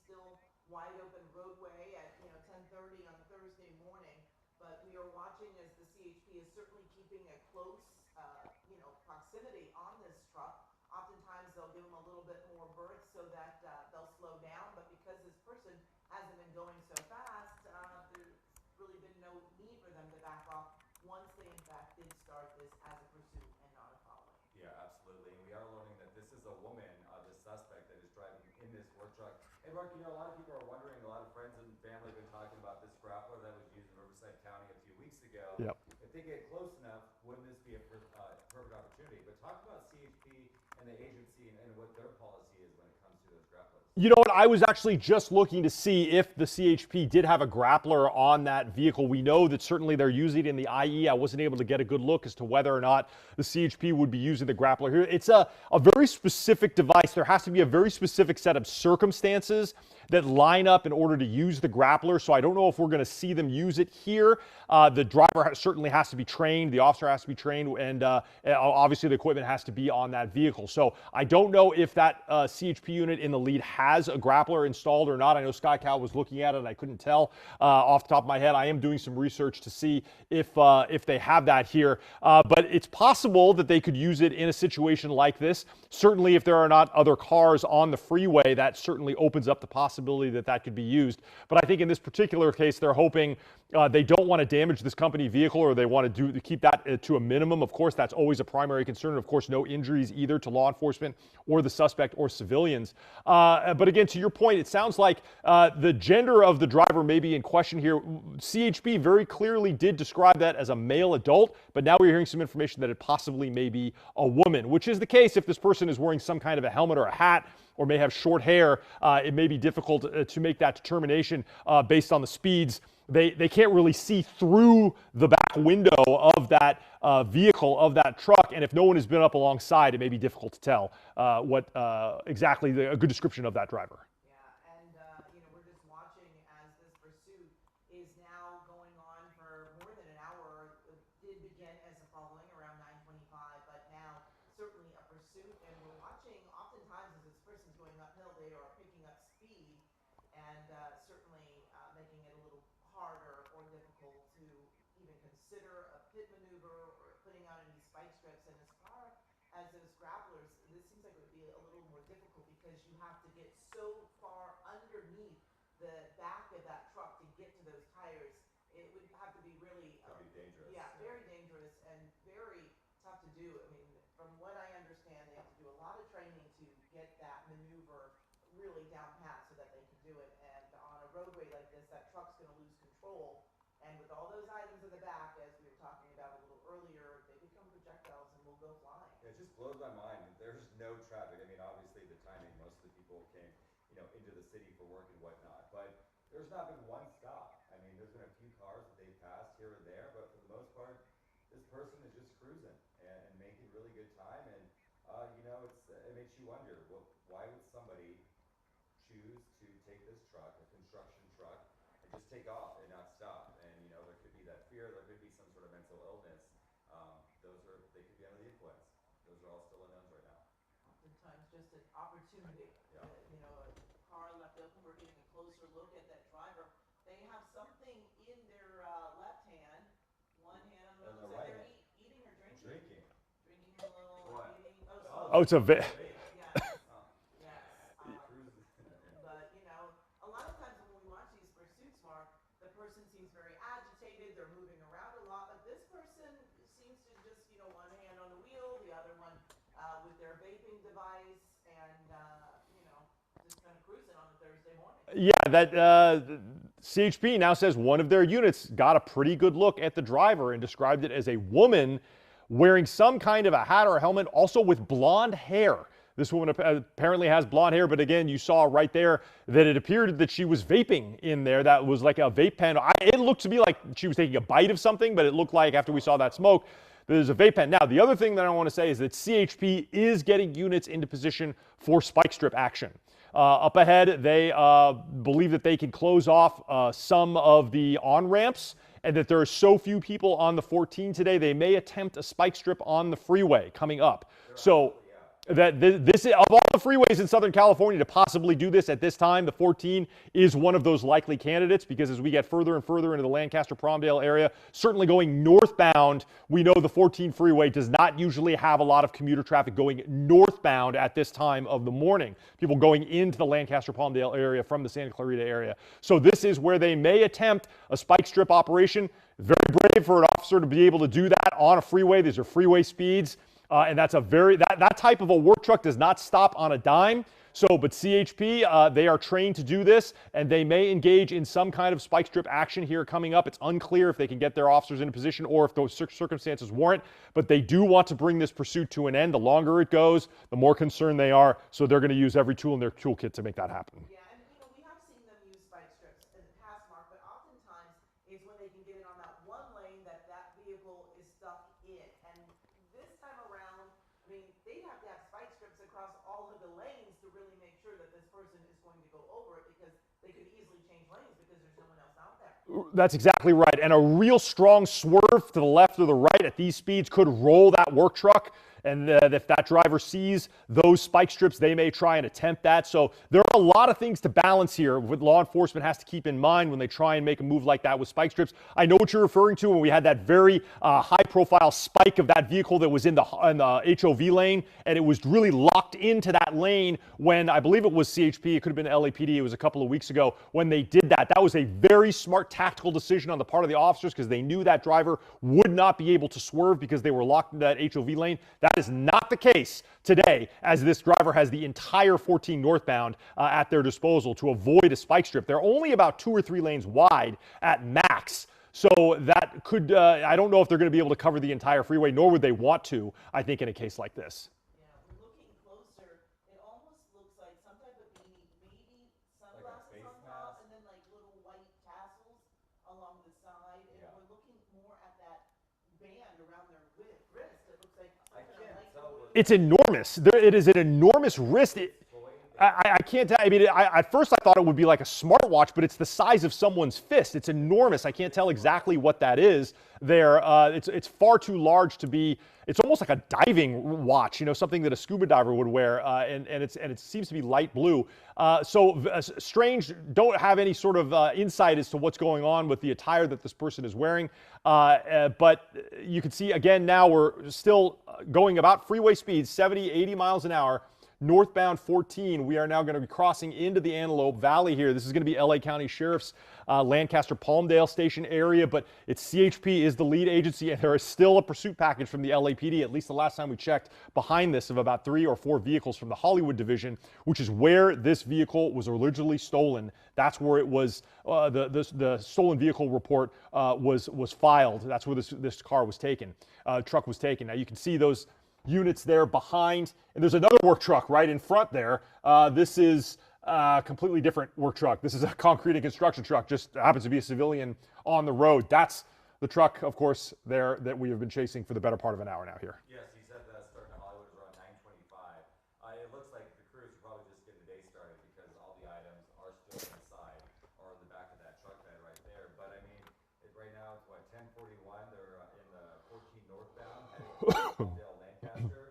still wide open roadway at 10:30 on Thursday morning. But we are watching as the CHP is certainly keeping a close, proximity on this truck. Oftentimes they'll give them a little bit more berth so that they'll slow down. But because this person hasn't been going so fast, there's really been no need for them to back off once they in fact did start this as a pursuit and not a follow. Yeah, absolutely. And we are learning that this is a woman, the suspect that is driving in this work truck. And Mark, a lot of people are wondering, a lot of friends and family have been talking about this grappler that was used in Riverside County a few weeks ago. Yep. If they get close enough, wouldn't this be a perfect opportunity? But talk about CHP and the agency and what their policy is when it comes to those grapplers. You know what? I was actually just looking to see if the CHP did have a grappler on that vehicle. We know that certainly they're using it in the IE. I wasn't able to get a good look as to whether or not the CHP would be using the grappler here. It's a very specific device. There has to be a very specific set of circumstances that line up in order to use the grappler. So I don't know if we're going to see them use it here. The driver certainly has to be trained. The officer has to be trained, and obviously the equipment has to be on that vehicle. So I don't know if that CHP unit in the lead has a grappler installed or not. I know SkyCal was looking at it, and I couldn't tell off the top of my head. I am doing some research to see if they have that here. But it's possible that they could use it in a situation like this. Certainly, if there are not other cars on the freeway, that certainly opens up the possibility that that could be used. But I think in this particular case, they're hoping they don't want to damage this company vehicle, or they want to keep that to a minimum. Of course, that's always a primary concern. Of course, no injuries either to law enforcement or the suspect or civilians. But again, to your point, it sounds like the gender of the driver may be in question here. CHP very clearly did describe that as a male adult, but now we're hearing some information that it possibly may be a woman, which is the case if this person is wearing some kind of a helmet or a hat, or may have short hair. It may be difficult to make that determination based on the speeds. They can't really see through the back window of that vehicle, of that truck, and if no one has been up alongside, it may be difficult to tell what exactly a good description of that driver. Yeah, and we're just watching as this pursuit is now going on for more than an hour. It did begin as a following around 9:25, but now certainly a pursuit, and we're watching oftentimes as this person's going uphill, they are picking up speed and certainly making it a little harder or difficult to even consider a pit maneuver or putting out any spike strips. And as far as those grapplers, this seems like it would be a little more difficult because you have to get so far underneath the back of that truck to get to those tires. It would have to be really That'd be dangerous. Yeah, very dangerous and very tough to do. I mean, from what I understand, they have to do a lot of training to get that maneuver really down pat so that they can do it. And on a roadway like this, that truck's going to lose control. And with all those items in the back, as we were talking about a little earlier, they become projectiles and will go flying. It just blows my mind. There's no traffic. I mean, obviously the timing, most of the people came, into the city for work and whatnot, but there's not been one stop. I mean, there's been a few cars that they've passed here and there, but for the most part, this person is just cruising and making really good time. And, it makes you wonder, well, why would somebody choose to take this truck, a construction truck, and just take off and not stop? And, there could be that fear, there could be some sort of mental illness. They could be under the influence. Those are all still unknowns right now. Oftentimes just an opportunity. Yeah. A car left open, we're getting a closer look at that driver. They have something in their left hand, one hand on And the the right. right They're eating or drinking? Drinking. Drinking a little, What? eating. Oh, it's a Yes. Yes. But a lot of times when we watch these pursuits, Mark, the person seems very agitated. They're moving around a lot, but this person seems to just, one hand on the wheel, the other one with their vaping device, and just kind of cruising on a Thursday morning. Yeah, that CHP now says one of their units got a pretty good look at the driver and described it as a woman wearing some kind of a hat or a helmet, also with blonde hair. This woman apparently has blonde hair, but again, you saw right there that it appeared that she was vaping in there. That was like a vape pen. It looked to me like she was taking a bite of something, but it looked like after we saw that smoke, there's a vape pen. Now, the other thing that I want to say is that CHP is getting units into position for spike strip action. Up ahead, they believe that they can close off some of the on-ramps, and that there are so few people on the 14 today, they may attempt a spike strip on the freeway coming up. So that this of all the freeways in Southern California to possibly do this at this time, the 14 is one of those likely candidates, because as we get further and further into the Lancaster-Palmdale area, certainly going northbound, we know the 14 freeway does not usually have a lot of commuter traffic going northbound at this time of the morning. People going into the Lancaster-Palmdale area from the Santa Clarita area. So this is where they may attempt a spike strip operation. Very brave for an officer to be able to do that on a freeway. These are freeway speeds. And that's that type of a work truck does not stop on a dime. But CHP, they are trained to do this, and they may engage in some kind of spike strip action here coming up. It's unclear if they can get their officers in a position or if those circumstances warrant, but they do want to bring this pursuit to an end. The longer it goes, the more concerned they are, so they're going to use every tool in their toolkit to make that happen. Yeah, and we have seen them use spike strips in the past, Mark, but oftentimes it's when they can get in on that one lane that vehicle is stuck in. And this time around, I mean, they'd have to have spike strips across all of the lanes to really make sure that this person is going to go over it, because change lanes because there's no one else out there. That's exactly right. And a real strong swerve to the left or the right at these speeds could roll that work truck. And if that driver sees those spike strips, they may try and attempt that. So there are a lot of things to balance here what law enforcement has to keep in mind when they try and make a move like that with spike strips. I know what you're referring to when we had that very high-profile spike of that vehicle that was in the HOV lane, and it was really locked into that lane when I believe it was CHP, it could have been LAPD, it was a couple of weeks ago when they did that. That was a very smart tactical decision on the part of the officers because they knew that driver would not be able to swerve because they were locked into that HOV lane. That is not the case today, as this driver has the entire 14 northbound at their disposal to avoid a spike strip. They're only about 2 or 3 lanes wide at max. So that could, I don't know if they're going to be able to cover the entire freeway, nor would they want to, I think, in a case like this. Yeah, we're looking closer. It almost looks like some type of beanie, maybe sunglasses on top, and then like little white tassels along the side. And we're looking more at that band around their wrist. It looks like It's enormous. It is an enormous wrist. I can't tell. I mean, at first I thought it would be like a smartwatch, but it's the size of someone's fist. It's enormous. I can't tell exactly what that is there. It's far too large to be. It's almost like a diving watch, you know, something that a scuba diver would wear, and it seems to be light blue. Strange. Don't have any sort of insight as to what's going on with the attire that this person is wearing. But you can see again now we're still going about freeway speeds, 70, 80 miles an hour. Northbound 14, we are now going to be crossing into the Antelope Valley here. This is going to be LA County Sheriff's Lancaster Palmdale Station area, but it's CHP is the lead agency, and there is still a pursuit package from the LAPD, at least the last time we checked, behind this of about 3 or 4 vehicles from the Hollywood division, which is where this vehicle was originally stolen. That's where it was, the stolen vehicle report was filed. That's where this car was taken, truck was taken. Now you can see those units there behind, and there's another work truck right in front there. This is a completely different work truck. This is a concrete and construction truck, just happens to be a civilian on the road. That's the truck, of course, there that we have been chasing for the better part of an hour now here. Yes, he said that starting to Hollywood is around 9:25. It looks like the crews are probably just getting the day started because all the items are still inside or in the back of that truck bed right there. But I mean, right now it's what, 10:41. They're in the 14 northbound heading to Lancaster.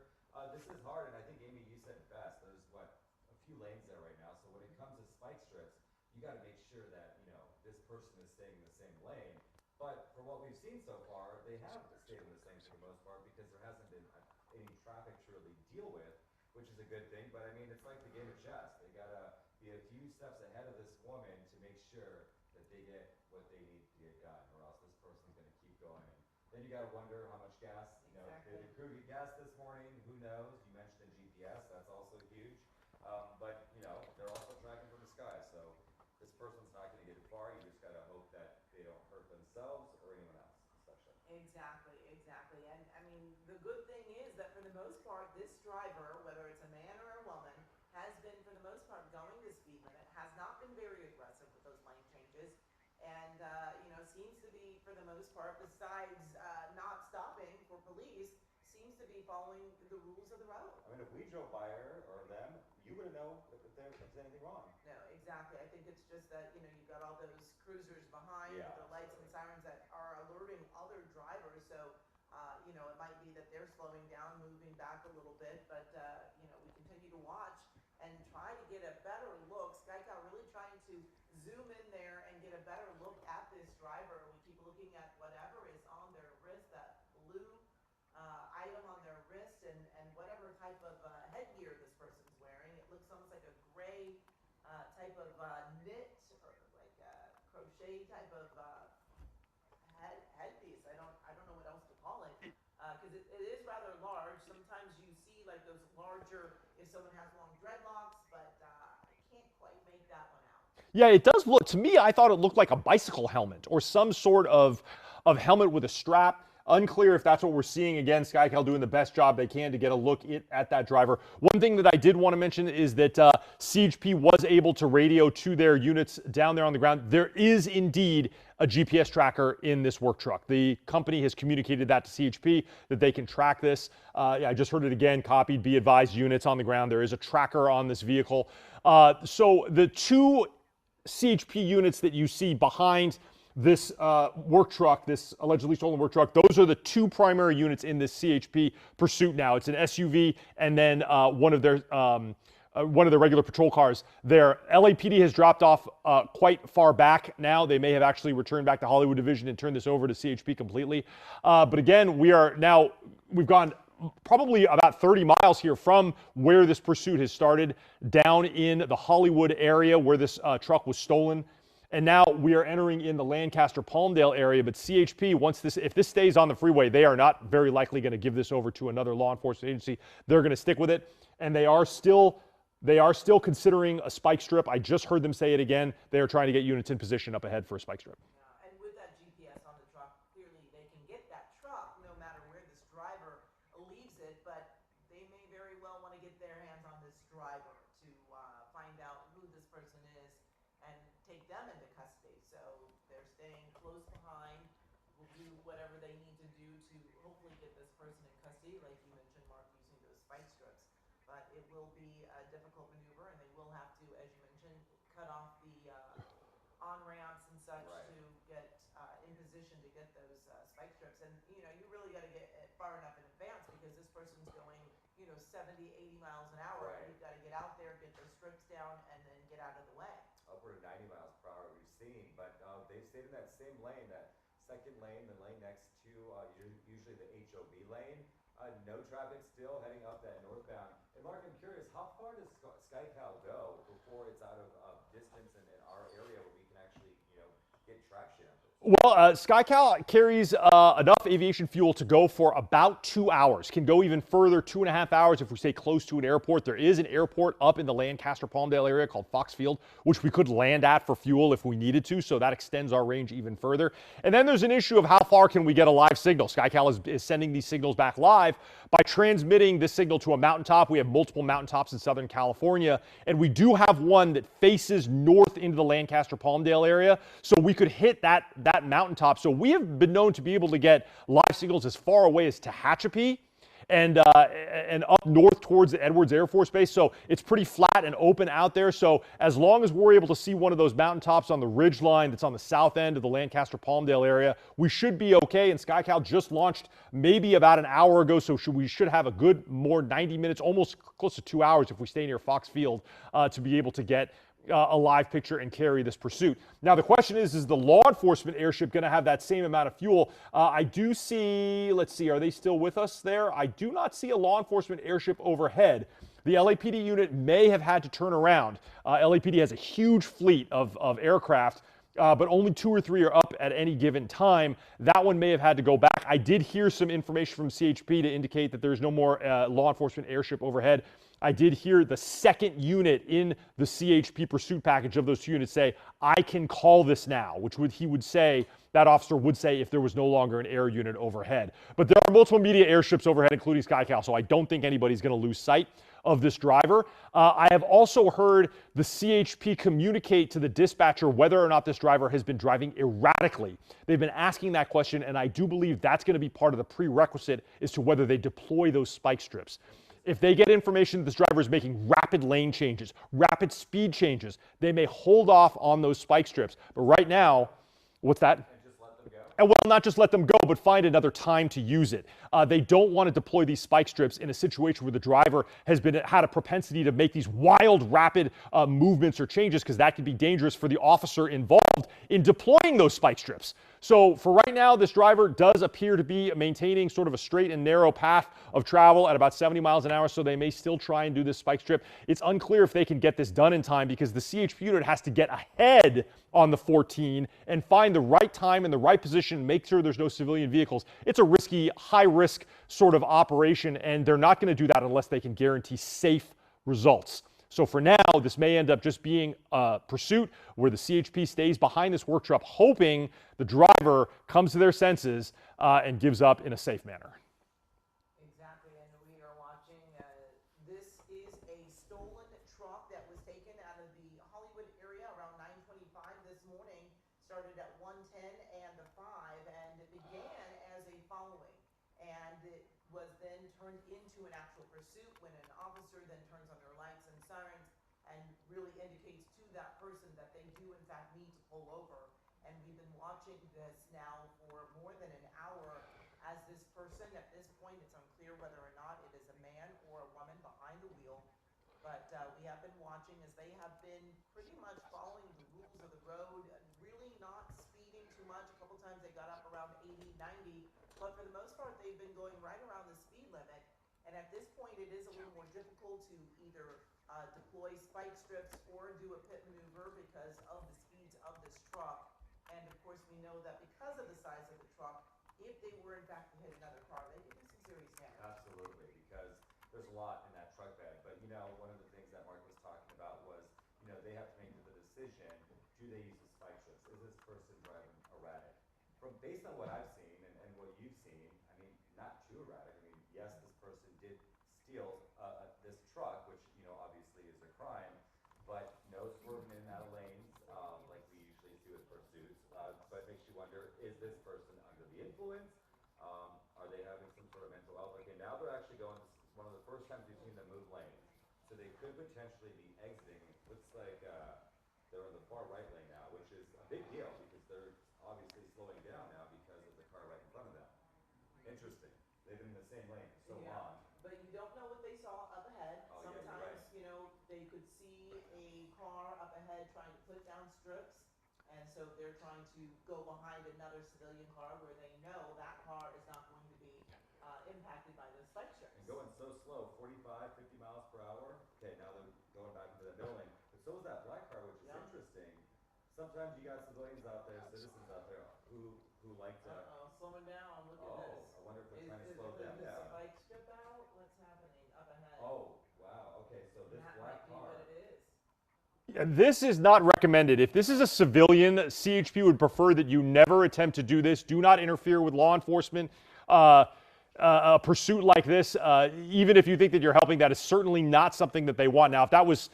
This is hard, and I think, Amy, you said it best. There's, what, a few lanes there right now. So when it comes to spike strips, you got to make sure that, you know, this person is staying in the same lane. But from what we've seen so far, they have stayed in the same for the most part because there hasn't been any traffic to really deal with, which is a good thing. But I mean, it's like the game of chess. They got to be a few steps ahead of this woman to make sure that they get what they need to get done, or else this person's going to keep going. Then you got to wonder how much gas, you know, did the crew get gas this morning? Who knows? You mentioned the GPS, that's also huge. But, you know, they're also tracking from the sky, so this person's not going to get far. You just got to hope that they don't hurt themselves or anyone else, especially. Exactly, exactly. And I mean, the good thing is that for the most part, this driver, whether it's a man or a woman, has been, for the most part, going the speed limit, has not been very aggressive with those lane changes, and, you know, seems to be, for the most part, besides not stopping for police, seems to be following the rules of the road. I mean, if we drove by her or them, you wouldn't know if there was anything wrong. No, exactly. I think it's just that, you know, you've got all those cruisers behind with the lights and sirens that are alerting other drivers. So, you know, it might be that they're slowing down, moving back a little bit, but, you know, we continue to watch and try to get a better look. SkyCal really trying to zoom in there and get a better look at this driver. We keep looking at whatever is on their wrist, that blue item on their wrist, and whatever type of headgear this person's wearing. It looks almost like a gray type of knit or like crochet type of headpiece. I don't know what else to call it because it is rather large. Sometimes you see like those larger if someone has long dreadlocks, but I can't quite make that one out. Yeah, it does look, to me, I thought it looked like a bicycle helmet or some sort of helmet with a strap. Unclear if that's what we're seeing. Again, SkyCal doing the best job they can to get a look at that driver. One thing that I did want to mention is that CHP was able to radio to their units down there on the ground. There is indeed a GPS tracker in this work truck. The company has communicated that to CHP, that they can track this. I just heard it again, copied, be advised, units on the ground. There is a tracker on this vehicle. So the two CHP units that you see behind this work truck, this allegedly stolen work truck, those are the two primary units in this CHP pursuit now. It's an SUV and then one of their regular patrol cars. Their LAPD has dropped off quite far back now. They may have actually returned back to Hollywood Division and turned this over to CHP completely. But again, we've gone probably about 30 miles here from where this pursuit has started, down in the Hollywood area where this truck was stolen. And now we are entering in the Lancaster-Palmdale area. But CHP, if this stays on the freeway, they are not very likely going to give this over to another law enforcement agency. They're going to stick with it. And they are still considering a spike strip. I just heard them say it again. They are trying to get units in position up ahead for a spike strip. And with that GPS on the truck, clearly they can get that truck no matter where this driver leaves it, but they may very well want to get their hands on this driver to find out who this person is and take them into custody. So they're staying close behind, will do whatever they need to do to hopefully get this person in custody, like you mentioned, Mark, using those spike strips. But it will be a difficult maneuver, and they will have to, as you mentioned, cut off the on-ramps and such to get in position to get those spike strips. And, you really got to get far enough in advance because this person's going, 70, 80 miles an hour. Right. And you've got to get out there, get those strips down, and then get out of the way. Upward of 90 miles per hour we've seen, but they've stayed in that same lane, that second lane, the lane next to usually the HOV lane. No traffic still heading up that northbound. And Mark, I'm curious, how far does SkyCal go before it's out of distance in our area where we can actually, get traction on this? Well, SkyCal carries enough aviation fuel to go for about 2 hours. Can go even further, 2.5 hours if we stay close to an airport. There is an airport up in the Lancaster-Palmdale area called Fox Field, which we could land at for fuel if we needed to, so that extends our range even further. And then there's an issue of how far can we get a live signal. SkyCal is sending these signals back live by transmitting this signal to a mountaintop. We have multiple mountaintops in Southern California, and we do have one that faces north into the Lancaster-Palmdale area, so we could hit that mountaintop. So we have been known to be able to get live signals as far away as Tehachapi and up north towards the Edwards Air Force Base. So it's pretty flat and open out there. So as long as we're able to see one of those mountaintops on the ridge line that's on the south end of the Lancaster-Palmdale area, we should be okay. And SkyCal just launched maybe about an hour ago, so we should have a good 90 minutes, almost close to 2 hours if we stay near Fox Field to be able to get a live picture and carry this pursuit. Now, the question is the law enforcement airship going to have that same amount of fuel? I do see, let's see, are they still with us there? I do not see a law enforcement airship overhead. The LAPD unit may have had to turn around. LAPD has a huge fleet of aircraft, but only 2 or 3 are up at any given time. That one may have had to go back. I did hear some information from CHP to indicate that there's no more law enforcement airship overhead. I did hear the second unit in the CHP pursuit package of those 2 units say, I can call this now, which that officer would say if there was no longer an air unit overhead. But there are multiple media airships overhead, including SkyCal, so I don't think anybody's going to lose sight of this driver. I have also heard the CHP communicate to the dispatcher whether or not this driver has been driving erratically. They've been asking that question, and I do believe that's going to be part of the prerequisite as to whether they deploy those spike strips. If they get information that this driver is making rapid lane changes, rapid speed changes, they may hold off on those spike strips. But right now, what's that? And just let them go? And well, not just let them go, but find another time to use it. They don't want to deploy these spike strips in a situation where the driver has had a propensity to make these wild, rapid movements or changes, because that could be dangerous for the officer involved in deploying those spike strips. So for right now, this driver does appear to be maintaining sort of a straight and narrow path of travel at about 70 miles an hour, so they may still try and do this spike strip. It's unclear if they can get this done in time because the CHP unit has to get ahead on the 14 and find the right time and the right position, make sure there's no civilian vehicles. It's a risky, high-risk sort of operation, and they're not going to do that unless they can guarantee safe results. So for now, this may end up just being a pursuit where the CHP stays behind this work truck, hoping the driver comes to their senses and gives up in a safe manner. Exactly, and we are watching. This is a stolen truck that was taken out of the Hollywood area around 9:25 this morning. Started at 1:10 and the 5, and it began as a following, and it was then turned into an actual pursuit when an officer then turns on their lights and sirens and really indicates to that person that they do in fact need to pull over. And we've been watching this now for more than an hour as this person, at this point, it's unclear whether or not it is a man or a woman behind the wheel. But we have been watching as they have been pretty much following the rules of the road, really not speeding too much. A couple times they got up around 80, 90, but for the most part, they've been going right around the speed limit. And at this point, it is a little more difficult to either deploy spike strips or do a pit maneuver because of the speeds of this truck. And of course, we know that because of the size of the truck, if they were in fact to hit another car, they could do some serious damage. Absolutely, because there's a lot in that truck bed. But you know, one of the things that Mark was talking about was, you know, they have to make the decision: do they use the spike strips? Is this person driving erratic? Based on what I've seen and what you've seen, I mean, not too erratic. I mean, yes, this person did steal this truck, which you know obviously is a crime, but no swerving in and out of lanes like we usually see with pursuits. But it makes you wonder: is this person under the influence? Are they having some sort of mental health? Okay, now they're actually going. This is one of the first times we've seen them move lanes, so they could potentially be exiting. Looks like they're in the far right lane now, which is a big deal because they're obviously slowing down now because of the car right in front of them. Interesting. They've been in the same lane for so long. But you don't know what they saw up ahead. Oh, yeah, Sometimes, you're right. you know, they could see a car up ahead trying to put down strips. And so they're trying to go behind another civilian car where they know that car is not going to be impacted by those spike strips. And going so slow, 45, 50 miles per hour. Okay, now they're going back into the middle lane. But so is that black car, which is interesting. Sometimes you got civilians out there, citizens out there who like to. Slowing down. Look at this. I wonder if they're trying to slow them Is down. the spike strip out? What's happening up ahead? Oh, wow. Okay, so this That black might be car. what it is. This is not recommended. If this is a civilian, CHP would prefer that you never attempt to do this. Do not interfere with law enforcement. A pursuit like this, even if you think that you're helping, that is certainly not something that they want. Now, if that was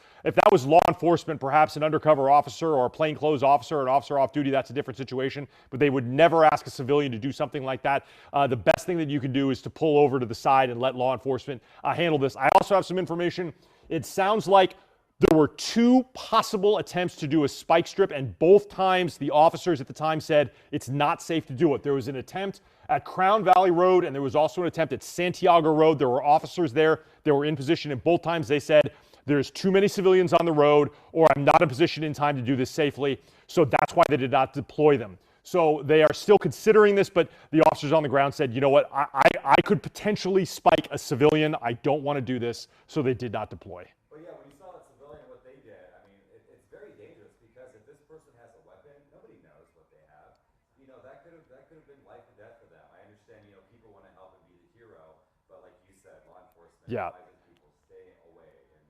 law enforcement, perhaps an undercover officer or a plainclothes officer or an officer off duty, that's a different situation. But they would never ask a civilian to do something like that. The best thing that you can do is to pull over to the side and let law enforcement handle this. I also have some information. It sounds like there were two possible attempts to do a spike strip, and both times the officers at the time said it's not safe to do it. There was an attempt at Crown Valley Road, and there was also an attempt at Santiago Road. There were officers there that were in position, and both times they said there's too many civilians on the road, or I'm not in position in time to do this safely. So that's why they did not deploy them. So they are still considering this, but the officers on the ground said, you know what, I could potentially spike a civilian. I don't want to do this, so they did not deploy. But yeah, when you saw that civilian, what they did, I mean, it's very dangerous because if this person has a weapon, nobody knows what they have. You know, that could have been life and death for them. I understand, you know, people want to help and be the hero, but like you said, law enforcement advises people stay away and,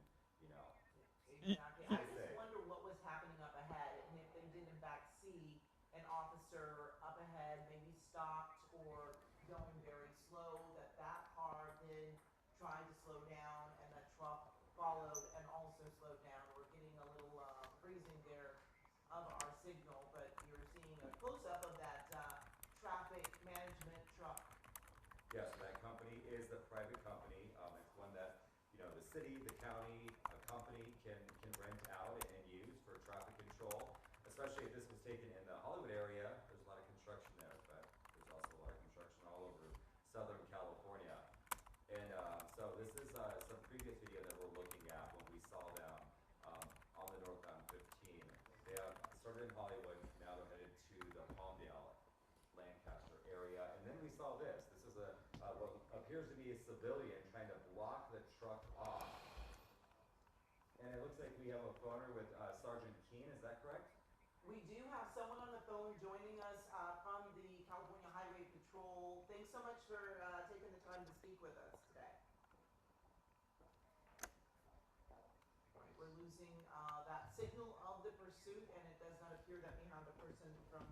you know. Exactly. I just wonder what was happening up ahead and if they did in fact see an officer up ahead, maybe stopped or going very slow, that car then tried to slow down and that truck followed and also slowed down. We're getting a little freezing there of our signal, but you're seeing a close-up of that traffic management truck. Yes, that company is a private company. It's one that, you know, the city, the county, a company can rent out and use for traffic control, especially if this was taken in the Hollywood area. There's a lot of construction there, but there's also a lot of construction all over Southern California. And so this is some previous video that we're looking at when we saw them on the northbound 15. They have started in Hollywood, now they're headed to the Palmdale, Lancaster area. And then we saw this. This is what appears to be a civilian trying to block the truck off. And it looks like we have a phoner with Sergeant Keene, is that correct? We do have someone on the phone joining us from the California Highway Patrol. Thanks so much for taking the time to speak with us today. We're losing that signal of the pursuit, and it does not appear that we have a person from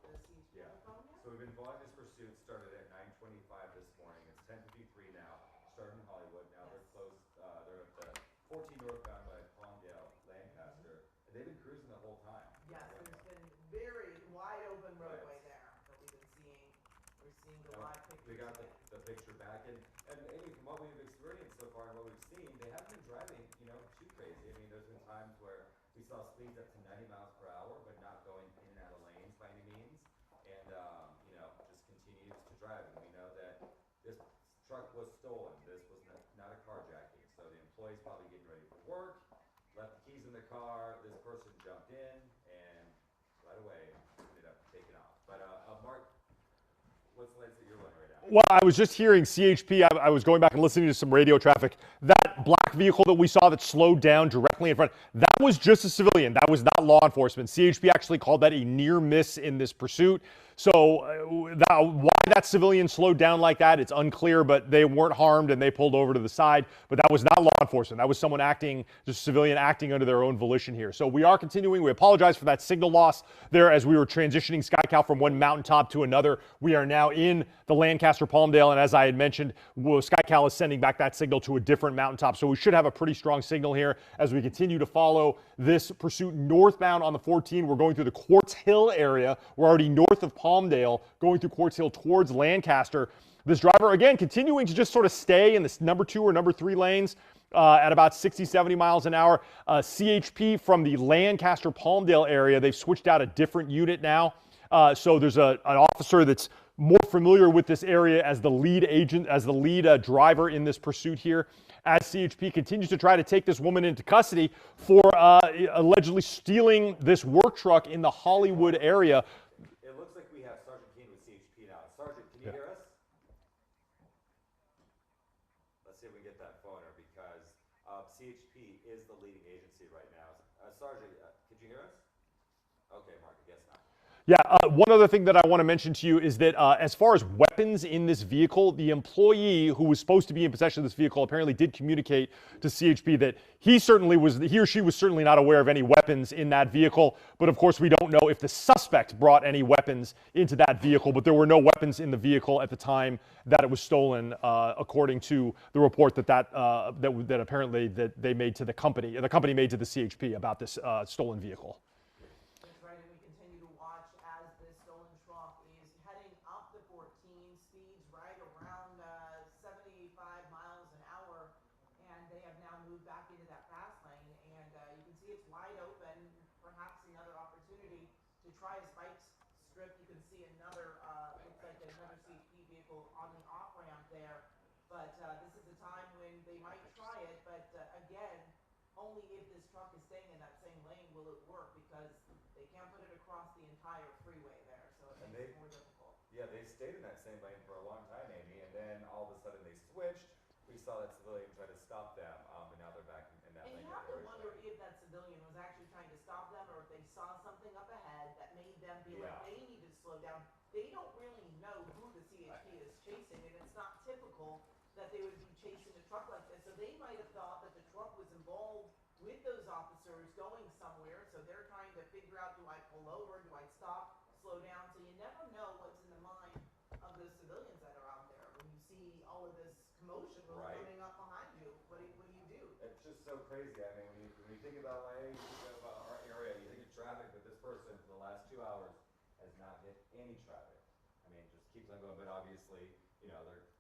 the CHP on the phone yet. So we've been following this pursuit, started at 9:25 this morning. It's 10:53 now, starting in Hollywood. Now they're close, they're at the 14 northbound by Palmdale, Lancaster. And they've been cruising the whole time. Yes, there's been very wide open roadway there that we've been seeing. We're seeing the live pictures. We got the picture back, and maybe from what we've experienced so far and what we've seen, they haven't been driving, you know, too crazy. I mean, there's been times where we saw speeds up to 90 miles per hour, but not going in and out of lanes by any means. And, just continues to drive. And we know that this truck was stolen. This was not a carjacking. So the employee's probably getting ready for work, left the keys in the car. This person jumped in and right away ended up taking off. But, Mark, what's the latest that you're running right now? Well, I was just hearing CHP. I was going back and listening to some radio traffic. That black vehicle that we saw that slowed down directly in front, that was just a civilian. That was not law enforcement. CHP actually called that a near miss in this pursuit. So why that civilian slowed down like that, it's unclear, but they weren't harmed and they pulled over to the side. But that was not law enforcement. That was someone acting, just a civilian acting under their own volition here. So we are continuing. We apologize for that signal loss there as we were transitioning SkyCal from one mountaintop to another. We are now in the Lancaster Palmdale, and as I had mentioned, SkyCal is sending back that signal to a different mountaintop. So we should have a pretty strong signal here as we continue to follow this pursuit northbound on the 14. We're going through the Quartz Hill area. We're already north of Palmdale, going through Quartz Hill towards Lancaster. This driver, again, continuing to just sort of stay in this number 2 or number 3 lanes at about 60, 70 miles an hour. CHP from the Lancaster Palmdale area, they've switched out a different unit now. So there's an officer that's more familiar with this area as the lead agent, as the lead driver in this pursuit here, as CHP continues to try to take this woman into custody for allegedly stealing this work truck in the Hollywood area. It looks like we have Sergeant Keene with CHP now. Sergeant, can you hear us? Let's see if we can get that phone her because CHP is the leading agency right now. Sergeant, could you hear us? Okay, Mark, I guess not. Yeah, one other thing that I want to mention to you is that as far as weapons in this vehicle, the employee who was supposed to be in possession of this vehicle apparently did communicate to CHP that he or she was certainly not aware of any weapons in that vehicle. But of course, we don't know if the suspect brought any weapons into that vehicle, but there were no weapons in the vehicle at the time that it was stolen, according to the report that apparently that they made to the company made to the CHP about this stolen vehicle. That's right, and we continue to watch as this stolen truck is heading up the 14, speeds right around 75 miles an hour, and they have now moved back into that fast lane, and you can see it's wide open, perhaps another opportunity to try a spike strip. You can see another, looks like another CHP vehicle on the off-ramp there, but this is a time when they might try it, but again, only if this truck is staying in that same lane will it work, because they can't put it across the entire freeway there, so it makes it more difficult. Yeah, they stayed in that same lane for a long time, Amy, and then all of a sudden they switched. We saw that civilian try to stop them, and now they're back in that lane. And you have to wonder if that civilian was actually trying to stop them, or if they saw something up ahead that made them feel like they needed to slow down. They don't really know who the CHP is chasing, and it's not typical that they would be chasing a truck like this, so they might have thought that the truck was involved with those officers going somewhere, so they're trying to figure out, do I pull over, do I stop, slow down, so you never know what's in the mind of those civilians that are out there. When you see all of this commotion coming up behind you, what do you do? It's just so crazy. I mean, when you think about LA, you think about our area, you think of traffic, but this person for the last 2 hours has not hit any traffic. I mean, it just keeps on going, but obviously,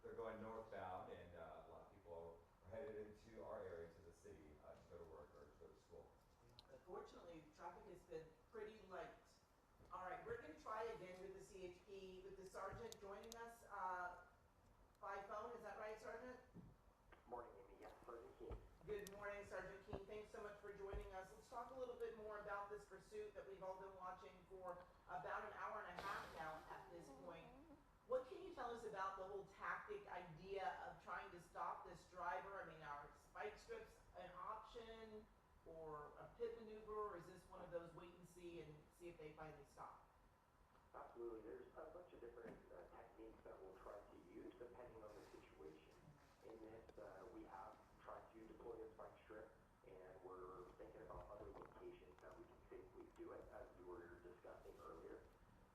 they're going northbound, and a lot of people are headed into our area, to the city, to go to work or to go to school. Unfortunately, traffic has been pretty light. All right, we're going to try again with the CHP, with the sergeant joining us by phone. Is that right, Sergeant? Morning, Amy. Yes, Sergeant Keene. Good morning, Sergeant Keene. Thanks so much for joining us. Let's talk a little bit more about this pursuit that we've all been watching for about an hour and a half now at this point. What can you tell us about the whole tactic idea of trying to stop this driver? I mean, are spike strips an option, or a pit maneuver, or is this one of those wait and see if they finally stop? Absolutely. There's a bunch of different techniques that we'll try to use depending on the situation. In this, we have tried to deploy a spike strip, and we're thinking about other locations that we can safely do it, as we were discussing earlier,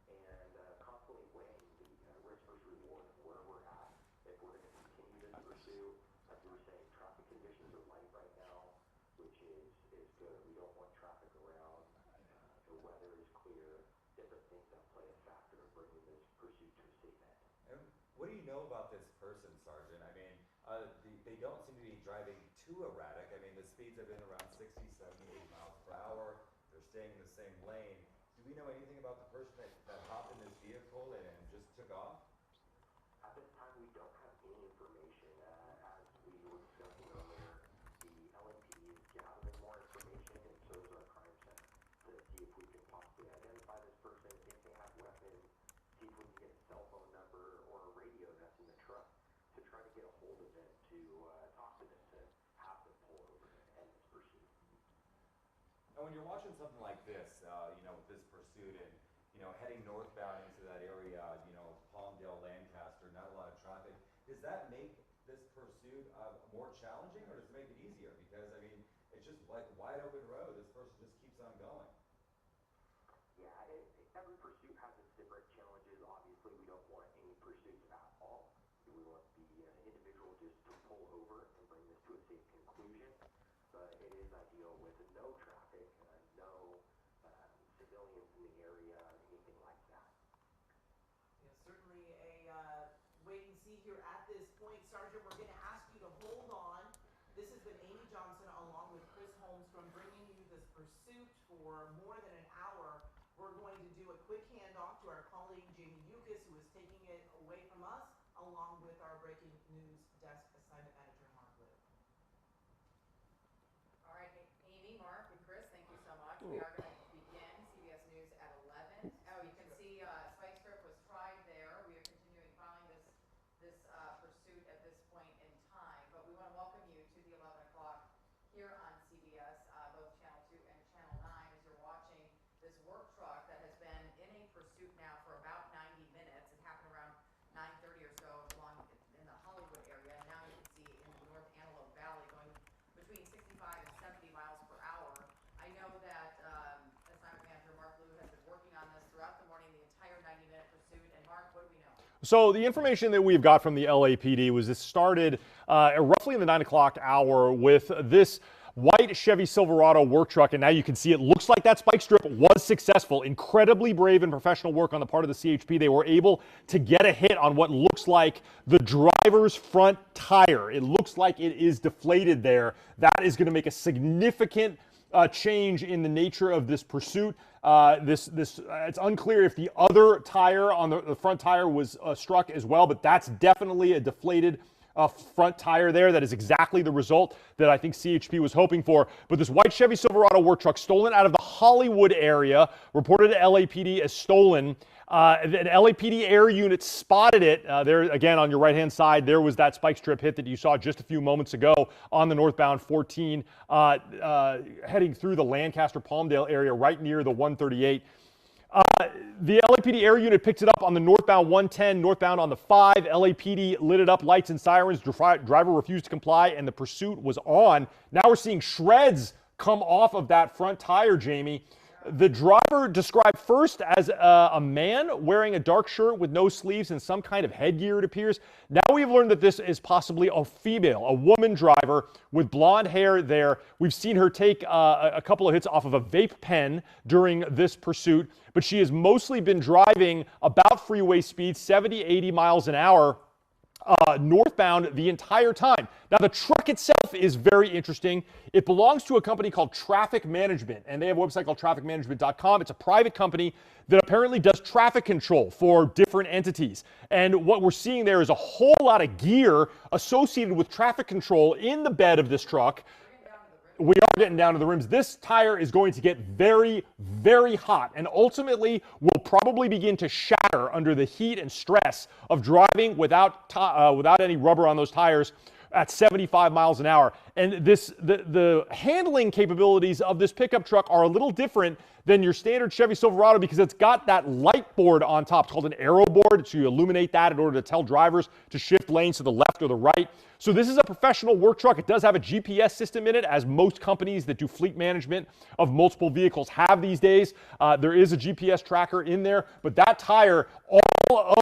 and constantly weighing the risk versus reward of where we're at. If we're going to continue this pursuit, as we were saying, traffic conditions are light right now, which is good. We don't want traffic around. The weather is clear. Different things that play a factor in bringing this pursuit to a safe end. And what do you know about this person, Sergeant? I mean, they don't seem to be driving too erratic. I mean, the speeds have been around 60, 70, 80 miles per hour. staying in the same lane. Do we know anything about the person that hopped in this vehicle and just took off? At this time, we don't have any information. As we were discussing earlier, the LMPD is gathering more information, and so is our crime center, to see if we can possibly identify this person, if they have weapons, see if we can get a cell phone number or a radio that's in the truck to try to get a hold of them, to talk to them, to have them pull over and end this pursuit. And when you're watching something like this, with this pursuit and, heading northbound into that area, Palmdale, Lancaster, not a lot of traffic, does that make this pursuit more challenging, or does it make it easier? Because, it's just like a wide open road. This person just keeps on going. Yeah, every pursuit has its different challenges. Obviously, we don't want any pursuits at all. We want the individual just to pull over and bring this to a safe conclusion. But it is ideal with no traffic, no civilians in the area, anything like that. Yeah, certainly a wait and see here at this point. Sergeant, we're going to ask you to hold on. This has been Amy Johnson along with Chris Holmstrom bringing you this pursuit for more than an hour. We're going to do a quick handoff to our colleague Jamie Yukas, who is taking it away from us, along with our breaking news desk assignment manager, Mark Liu. All right, Amy, Mark, and Chris, thank you so much. We are going to begin CBS News at 11. Oh, you can see spike strip was tried there. We are continuing following this pursuit at this point in time, but we want to welcome you to the 11 o'clock here on CBS, both Channel 2 and Channel 9, as you're watching this work truck that has been in a pursuit now for about 90 minutes. It happened around 9:30 or so along in the Hollywood area. Now you can see in the North Antelope Valley going between 65 and 70 miles per hour. I know that assignment manager Mark Liu has been working on this throughout the morning, the entire 90-minute pursuit. And Mark, what do we know? So the information that we've got from the LAPD was this started roughly in the 9 o'clock hour with this white Chevy Silverado work truck, and now you can see it looks like that spike strip was successful. Incredibly brave and professional work on the part of the CHP. They were able to get a hit on what looks like the driver's front tire. It looks like it is deflated there. That is going to make a significant change in the nature of this pursuit. It's unclear if the other tire on the front tire was struck as well, but that's definitely a deflated front tire there. That is exactly the result that I think CHP was hoping for. But this white Chevy Silverado work truck stolen out of the Hollywood area, reported to LAPD as stolen. An LAPD air unit spotted it. There again on your right-hand side, there was that spike strip hit that you saw just a few moments ago on the northbound 14, heading through the Lancaster-Palmdale area right near the 138. The LAPD air unit picked it up on the northbound 110, northbound on the 5. LAPD lit it up, lights and sirens. Driver refused to comply, and the pursuit was on. Now we're seeing shreds come off of that front tire, Jamie. The driver described first as a man wearing a dark shirt with no sleeves and some kind of headgear, it appears. Now we've learned that this is possibly a female, a woman driver with blonde hair there. We've seen her take a couple of hits off of a vape pen during this pursuit, but she has mostly been driving about freeway speed, 70, 80 miles an hour. Northbound the entire time. Now, the truck itself is very interesting. It belongs to a company called Traffic Management, and they have a website called trafficmanagement.com. It's a private company that apparently does traffic control for different entities. And what we're seeing there is a whole lot of gear associated with traffic control in the bed of this truck. We are getting down to the rims. This tire is going to get very, very hot and ultimately will probably begin to shatter under the heat and stress of driving without any rubber on those tires at 75 miles an hour. And the handling capabilities of this pickup truck are a little different than your standard Chevy Silverado because it's got that light board on top. It's called an aero board. So you illuminate that in order to tell drivers to shift lanes to the left or the right. So this is a professional work truck. It does have a GPS system in it, as most companies that do fleet management of multiple vehicles have these days. There is a GPS tracker in there, but that tire, all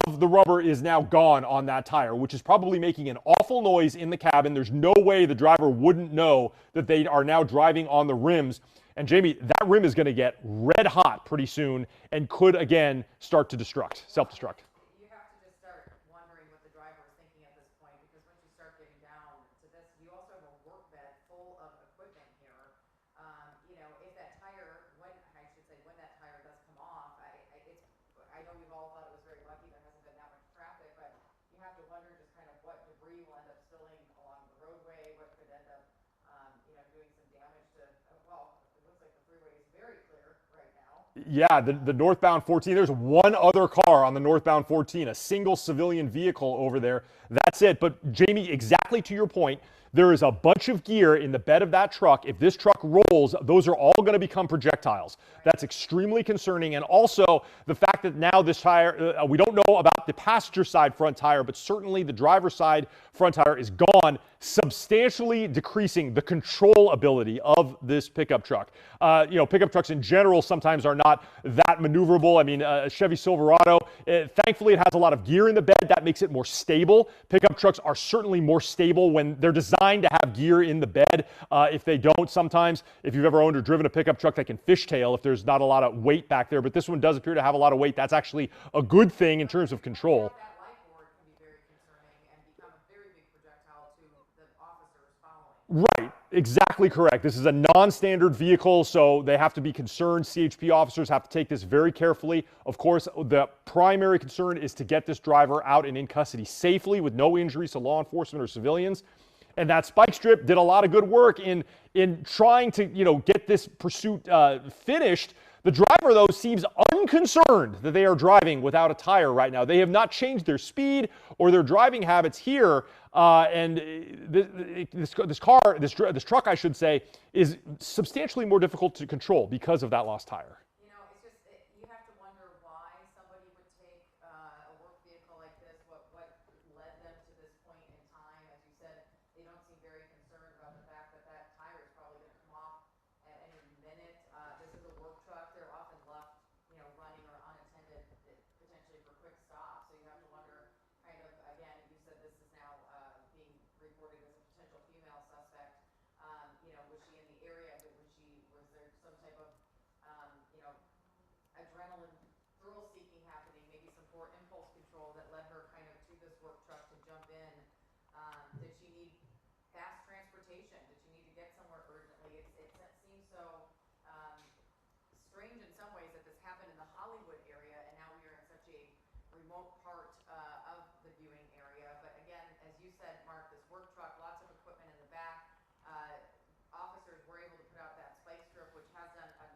of the rubber is now gone on that tire, which is probably making an awful noise in the cabin. There's no way the driver wouldn't know that they are now driving on the rims. And Jamie, that rim is going to get red hot pretty soon and could again start to self-destruct. You have to just start wondering what the driver is thinking at this point, because once you start getting down to this, you also have a work bed full of equipment here. If that tire, I Yeah, the northbound 14. There's one other car on the northbound 14, a single civilian vehicle over there. That's it. But Jamie, exactly to your point, there is a bunch of gear in the bed of that truck. If this truck rolls, those are all going to become projectiles. That's extremely concerning. And also the fact that now this tire, we don't know about the passenger side front tire, but certainly the driver's side front tire is gone, substantially decreasing the control ability of this pickup truck. Pickup trucks in general sometimes are not that maneuverable. I mean, a Chevy Silverado, thankfully it has a lot of gear in the bed. That makes it more stable. Pickup trucks are certainly more stable when they're designed to have gear in the bed. If they don't, sometimes, if you've ever owned or driven a pickup truck, they can fishtail if there's not a lot of weight back there. But this one does appear to have a lot of weight. That's actually a good thing in terms of control. That light board can be very concerning and become a very big projectile to the officers following. Right, exactly correct. This is a non-standard vehicle, so they have to be concerned. CHP officers have to take this very carefully. Of course, the primary concern is to get this driver out and in custody safely with no injuries to law enforcement or civilians. And that spike strip did a lot of good work in trying to, get this pursuit finished. The driver, though, seems unconcerned that they are driving without a tire right now. They have not changed their speed or their driving habits here. This truck, I should say, is substantially more difficult to control because of that lost tire. You have to wonder why somebody would take a work vehicle like this. What led them to this point in time? As you said, they don't seem very concerned about the fact that that tire is probably going to come off at any minute. This is a work truck. They're often left, running or unattended, potentially for quick stops. So you have to wonder, kind of, again, you said this is now being reported as a potential female suspect. Was she in the area? Was there some type of, adrenaline thrill-seeking happening? Maybe some poor impulse control that led her kind of to this work truck to jump in. Did she need fast transportation? Did she need to get somewhere urgently? It seems so strange in some ways that this happened in the Hollywood area, and now we are in such a remote part of the viewing area. But again, as you said, Mark, this work truck, lots of equipment in the back. Officers were able to put out that spike strip, which has done a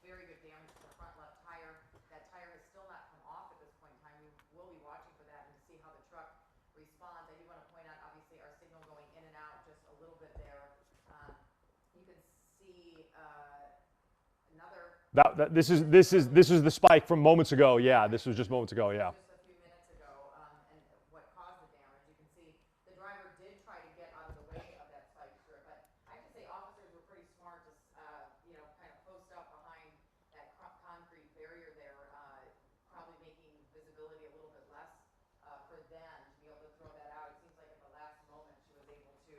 very good damage to the front left tire. That tire has still not come off at this point in time. We will be watching for that and to see how the truck responds. I do want to point out, obviously, our signal going in and out just a little bit there. You can see another. This is the spike from moments ago. Yeah, this was just moments ago. Yeah. Just a few minutes ago, and what caused the damage. You can see the driver did try to get out of the way of that spike strip, but I have to say officers were pretty smart to, kind of post up behind that concrete barrier there, probably making visibility a little bit less for them to be able to throw that out. It seems like at the last moment she was able to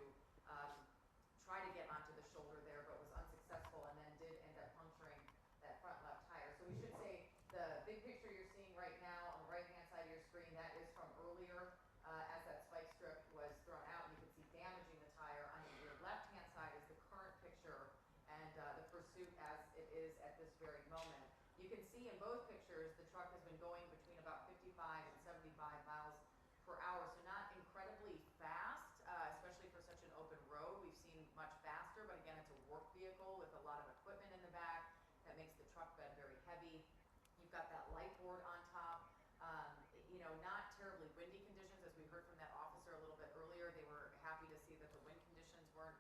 try to get onto the shoulder there, but was unsuccessful, and then did end up puncturing that front left tire. So we should say the big picture you're seeing right now on the right-hand side of your screen, that is from earlier as that spike strip was thrown out, and you can see damaging the tire. On your left-hand side is the current picture and the pursuit as it is at this very moment. You can see in both pictures the truck has been going between about 55 and 75 miles per hour, so not incredibly fast, especially for such an open road. We've seen much faster, but again, it's a work vehicle with a lot of equipment in the back that makes the truck bed very heavy. You've got that light board on top. Not terribly windy conditions, as we heard from that officer a little bit earlier. They were happy to see that the wind conditions weren't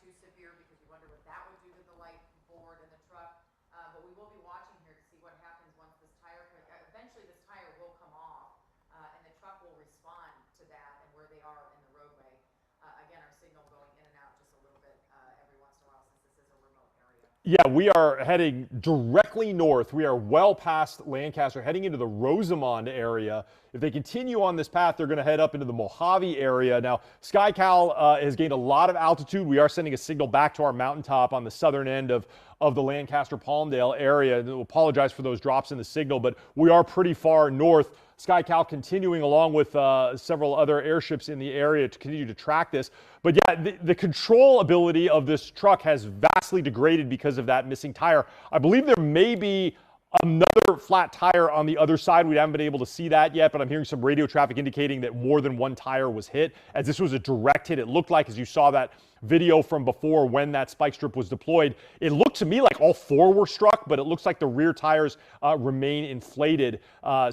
too severe, because you wonder what that would do to the light board and the truck. But we will be watching here to see what happens once this tire, eventually this tire will come off, and the truck will respond to that and where they are in the roadway. Again, our signal going in and out just a little bit every once in a while, since this is a remote area. Yeah, we are heading directly north. We are well past Lancaster, heading into the Rosamond area. If they continue on this path, they're going to head up into the Mojave area. Now, SkyCal has gained a lot of altitude. We are sending a signal back to our mountaintop on the southern end of the Lancaster-Palmdale area. And we'll apologize for those drops in the signal, but we are pretty far north. SkyCal continuing along with several other airships in the area to continue to track this. But yeah, the control ability of this truck has vastly degraded because of that missing tire. I believe there may be Another flat tire on the other side. We haven't been able to see that yet, but I'm hearing some radio traffic indicating that more than one tire was hit. As this was a direct hit, it looked like, as you saw that video from before when that spike strip was deployed, it looked to me like all four were struck, but it looks like the rear tires remain inflated. But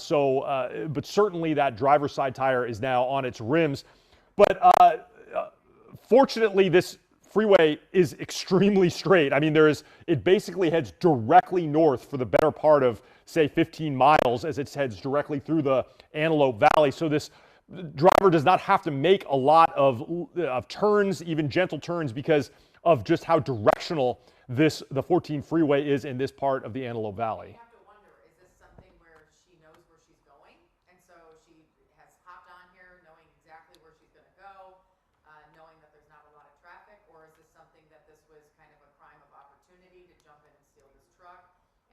certainly that driver's side tire is now on its rims. But fortunately, this freeway is extremely straight. I mean, it basically heads directly north for the better part of, say, 15 miles as it heads directly through the Antelope Valley. So this driver does not have to make a lot of turns, even gentle turns, because of just how directional the 14 freeway is in this part of the Antelope Valley. You have to wonder, is this something where she knows where she's going, and so she has hopped on here knowing exactly where she's going to go, knowing that there's not a lot of traffic, or is this something that this was kind of a crime of opportunity to jump in and steal this truck,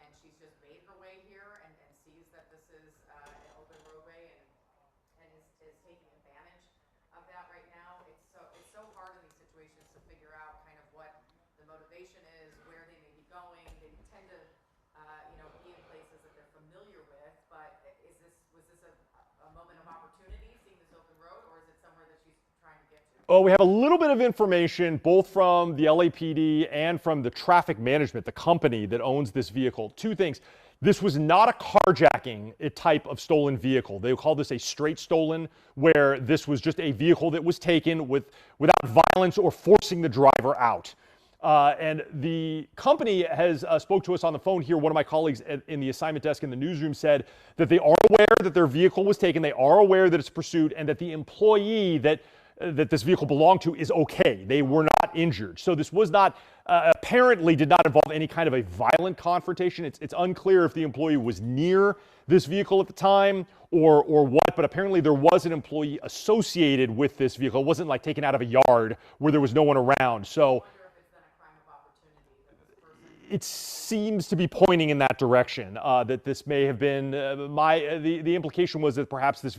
and she's just made her way here and sees that this is an open roadway and is taking advantage of that right now? It's so hard in these situations to figure out kind of what the motivation is, where they may be going. They tend to be in places that they're familiar with, but was this a moment of opportunity, seeing this open road, or is it somewhere that she's trying to get to? Oh, we have a little bit of information both from the LAPD and from the traffic management, the company that owns this vehicle. Two things. This was not a carjacking type of stolen vehicle. They call this a straight stolen, where this was just a vehicle that was taken without violence or forcing the driver out. And the company has spoke to us on the phone here. One of my colleagues in the assignment desk in the newsroom said that they are aware that their vehicle was taken. They are aware that it's pursued, and that the employee that this vehicle belonged to is okay. They were not injured. So this was not, apparently did not involve any kind of a violent confrontation. It's unclear if the employee was near this vehicle at the time or what, but apparently there was an employee associated with this vehicle. It wasn't like taken out of a yard where there was no one around. So it seems to be pointing in that direction, that this may have been the implication was that perhaps this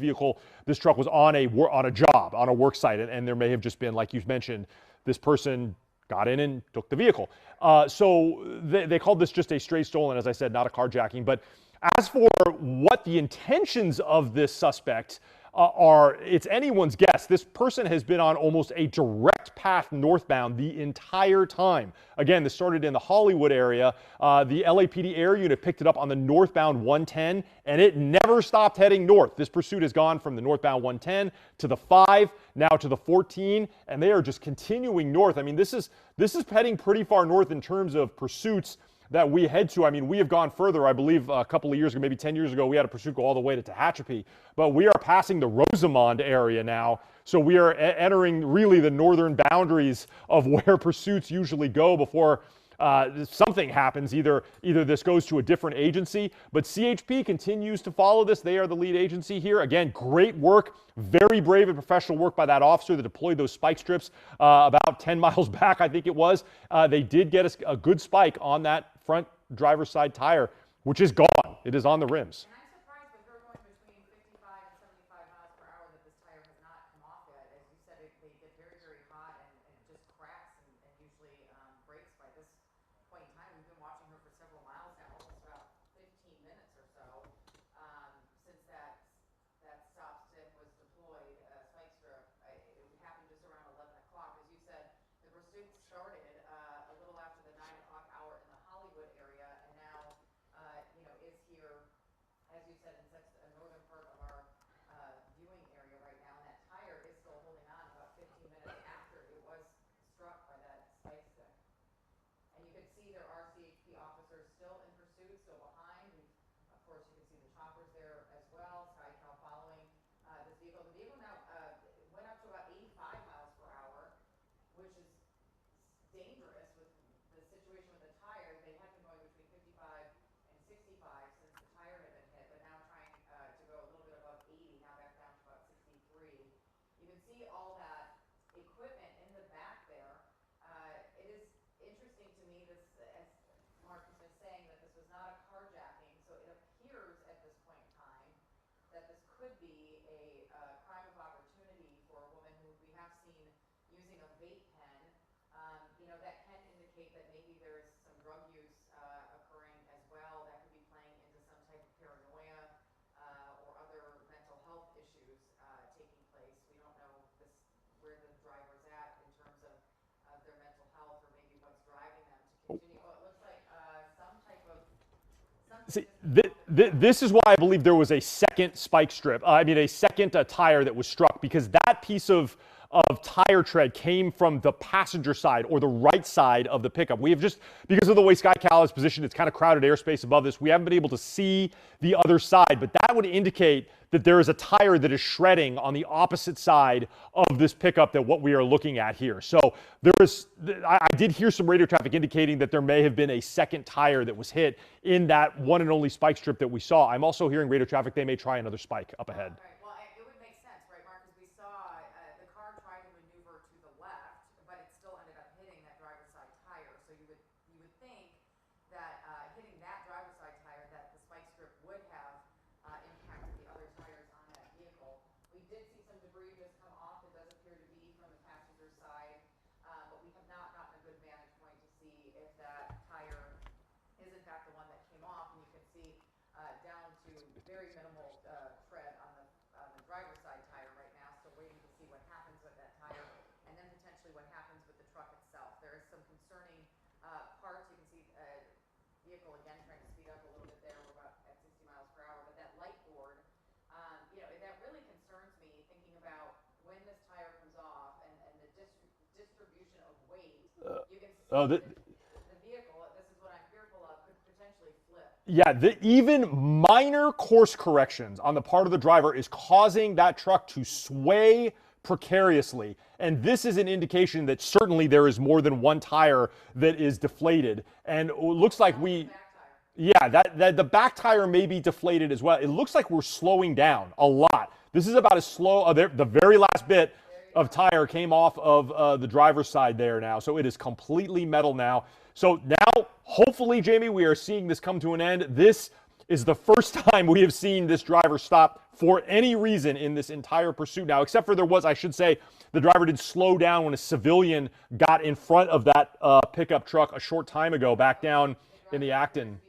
truck was on a job, on a work site, and there may have just been, like you mentioned, this person got in and took the vehicle. So they called this just a straight stolen, as I said, not a carjacking. But as for what the intentions of this suspect are, it's anyone's guess. This person has been on almost a direct path northbound the entire time. Again, this started in the Hollywood area. The LAPD air unit picked it up on the northbound 110, and it never stopped heading north. This pursuit has gone from the northbound 110 to the 5, now to the 14, and they are just continuing north. I mean, this is heading pretty far north in terms of pursuits that we head to. I mean, we have gone further. I believe a couple of years ago, maybe 10 years ago, we had a pursuit go all the way to Tehachapi. But we are passing the Rosamond area now. So we are entering really the northern boundaries of where pursuits usually go before something happens. Either this goes to a different agency, but CHP continues to follow this. They are the lead agency here. Again, great work, very brave and professional work by that officer that deployed those spike strips about 10 miles back, I think it was. They did get us a good spike on that front driver's side tire, which is gone. It is on the rims. And I'm surprised with her going between 55 and 75 miles per hour that this tire has not come off yet. As you said, they get very, very hot and it just cracks and usually breaks by this point in time. We've been watching her for several miles now, almost about 15 minutes or so, since that stop stick was deployed, spike strip. It happened just around 11 o'clock. As you said, the pursuit started a little after the 9 o'clock hour in the Hollywood area, and now is here, as you said, in such a northern part of our viewing area right now, and that tire is still holding on about 15 minutes after it was struck by that spike stick. And you can see there are CHP officers still in pursuit, still behind. Of course, you can see the choppers there as well. SkyCal following this vehicle. The vehicle now went up to about 85 miles per hour, which is dangerous with the situation with the tire. They had been going between 55 and 65 since the tire had been hit, but now trying to go a little bit above 80, now back down to about 63. You can see all that equipment in the back there. It is interesting to me, this, as Mark has been saying, that this was not a carjacking, so it appears at this point in time that this could be a crime of opportunity for a woman who we have seen using a vape pen. That can indicate that maybe there's some drug use occurring as well. That could be playing See, this is why I believe there was a second spike strip. A second tire that was struck, because that piece of tire tread came from the passenger side or the right side of the pickup. We have just, because of the way SkyCal is positioned, it's kind of crowded airspace above this. We haven't been able to see the other side, but that would indicate that there is a tire that is shredding on the opposite side of this pickup than what we are looking at here. So I did hear some radio traffic indicating that there may have been a second tire that was hit in that one and only spike strip that we saw. I'm also hearing radio traffic they may try another spike up ahead. Right. Well, it would make sense, right, Mark? Because we saw the car try to maneuver to the left, but it still ended up hitting that driver's side tire. So you would think that hitting that driver's side tire, that the spike strip would have impacted the other tires on that vehicle. We did see some debris just come off. It does appear to be from the passenger side, but we have not gotten a good vantage point to see if that tire is in fact the one that came off. And you can see down to very minimal tread on the driver's side tire right now. Still waiting to see what happens with that tire, and then potentially what happens with the truck itself. There is some concerning parts. You can see vehicle again trying to speed up a little bit there. We're about at 60 miles per hour, but that light board, that really concerns me, thinking about when this tire comes off and the distribution of weight. You can see the vehicle, this is what I'm fearful of, could potentially flip. Yeah, even minor course corrections on the part of the driver is causing that truck to sway precariously. And this is an indication that certainly there is more than one tire that is deflated. And it looks like that the back tire may be deflated as well. It looks like we're slowing down a lot. This is about as slow. The very last bit of tire came off of the driver's side there now. So it is completely metal now. So now, hopefully, Jamie, we are seeing this come to an end. This is the first time we have seen this driver stop for any reason in this entire pursuit now, except for the driver did slow down when a civilian got in front of that pickup truck a short time ago back down in the Acton.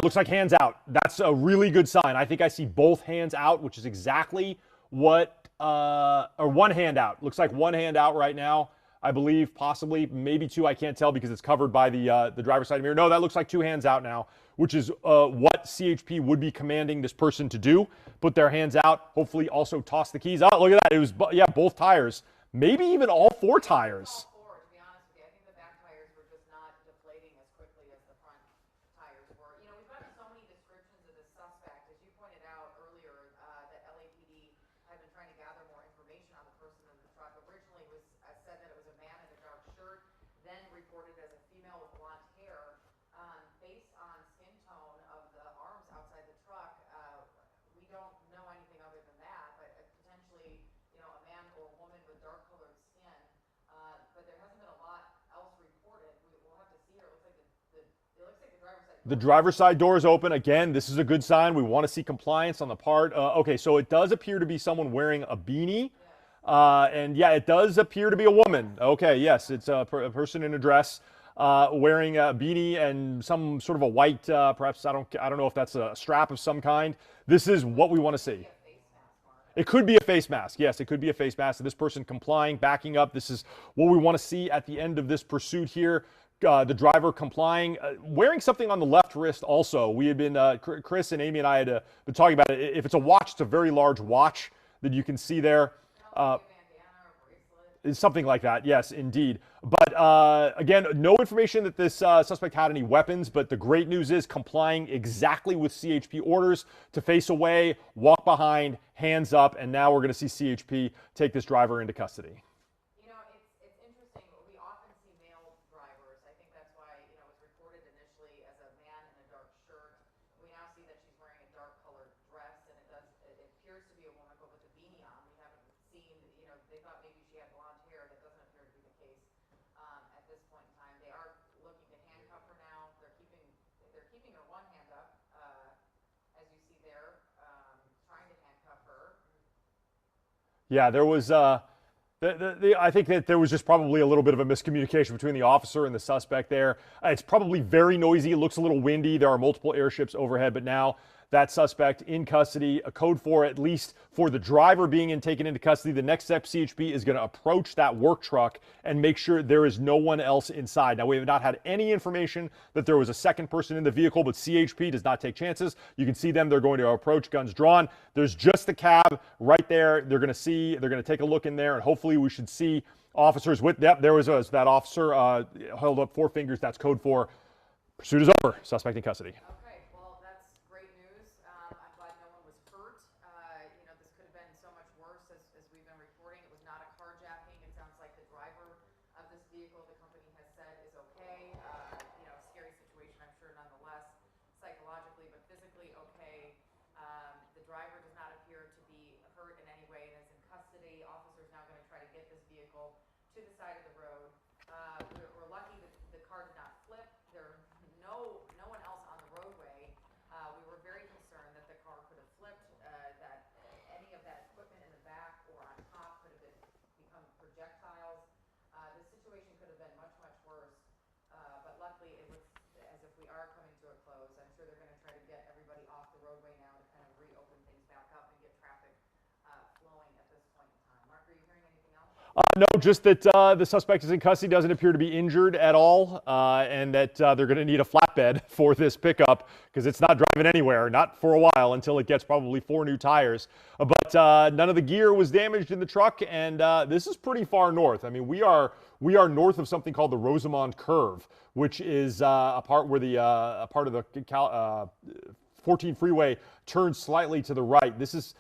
Looks like hands out. That's a really good sign. I think I see both hands out, which is exactly what, or one hand out. Looks like one hand out right now, I believe, possibly, maybe two. I can't tell because it's covered by the driver's side mirror. No, that looks like two hands out now, which is what CHP would be commanding this person to do. Put their hands out, hopefully also toss the keys. Oh, look at that. It was, both tires. Maybe even all four tires. The driver's side door is open. Again, this is a good sign. We want to see compliance on the part. Okay, so it does appear to be someone wearing a beanie. And yeah, it does appear to be a woman. Okay, yes, it's a person in a dress wearing a beanie and some sort of a white, perhaps, I don't know if that's a strap of some kind. This is what we want to see. It could be a face mask. Yes, it could be a face mask. So this person complying, backing up. This is what we want to see at the end of this pursuit here. The driver complying, wearing something on the left wrist also. We had been, Chris and Amy and I had been talking about it. If it's a watch, it's a very large watch that you can see there. Something like that, yes, indeed. But again, no information that this suspect had any weapons, but the great news is complying exactly with CHP orders to face away, walk behind, hands up, and now we're going to see CHP take this driver into custody. Yeah, there was, I think that there was just probably a little bit of a miscommunication between the officer and the suspect there. It's probably very noisy. It looks a little windy. There are multiple airships overhead, but now that suspect in custody, a code 4 at least for the driver being taken into custody. The next step, CHP is going to approach that work truck and make sure there is no one else inside. Now, we have not had any information that there was a second person in the vehicle, but CHP does not take chances. You can see them. They're going to approach, guns drawn. There's just the cab right there. They're going to take a look in there, and hopefully we should see officers with, yep, there was that officer held up 4 fingers. That's code 4. Pursuit is over. Suspect in custody. Okay, well, that's great news. I'm glad no one was hurt. You know, this could have been so much worse as we've been reporting. It was not a carjacking. It sounds like the driver of this vehicle, the company has said, is okay. You know, scary situation, I'm sure, nonetheless, psychologically, but physically okay. The driver does not appear to be hurt in any way and is in custody. Officers now going to try to get this vehicle to the side of the road. We're lucky that the car did not flip. There no one else on the roadway. We were very concerned that the car could have flipped, that any of that equipment in the back or on top could have become projectiles. The situation could have been much, much worse, but luckily it was as if we are coming to a close. I'm sure they're going to try to get everybody off the roadway now to kind of reopen things back up and get traffic flowing at this point in time. Mark, are you hearing anything else? No, just that the suspect is in custody, doesn't appear to be injured at all, and that they're going to need a flatbed for this pickup because it's not driving anywhere, not for a while, until it gets probably 4 new tires. But none of the gear was damaged in the truck, and this is pretty far north. I mean, we are north of something called the Rosamond Curve, which is a part where a part of the 14 freeway turns slightly to the right. This is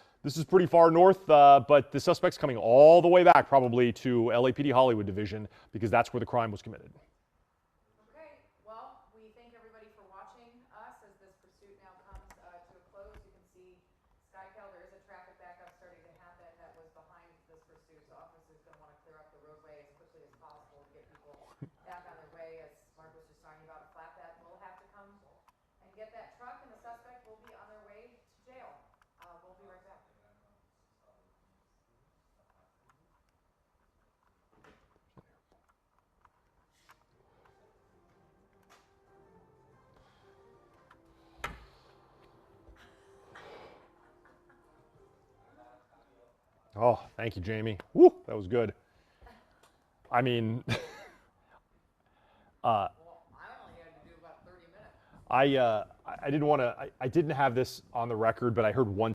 pretty far north, but the suspect's coming all the way back probably to LAPD Hollywood Division because that's where the crime was committed. Okay, well, we thank everybody for watching us as this pursuit now comes to a close. You can see SkyCal, there is a traffic backup starting to happen that was behind this pursuit, so officers going to want to clear up the roadway as quickly as possible to get people back on their way. As Mark was just talking about, a flatbed will have to come and get that truck, and the suspect will be on their way to jail. We'll be right back. Oh, thank you, Jamie. Woo, that was good. I mean, Well, I only had to do about 30 minutes. I didn't want to. I didn't have this on the record, but I heard one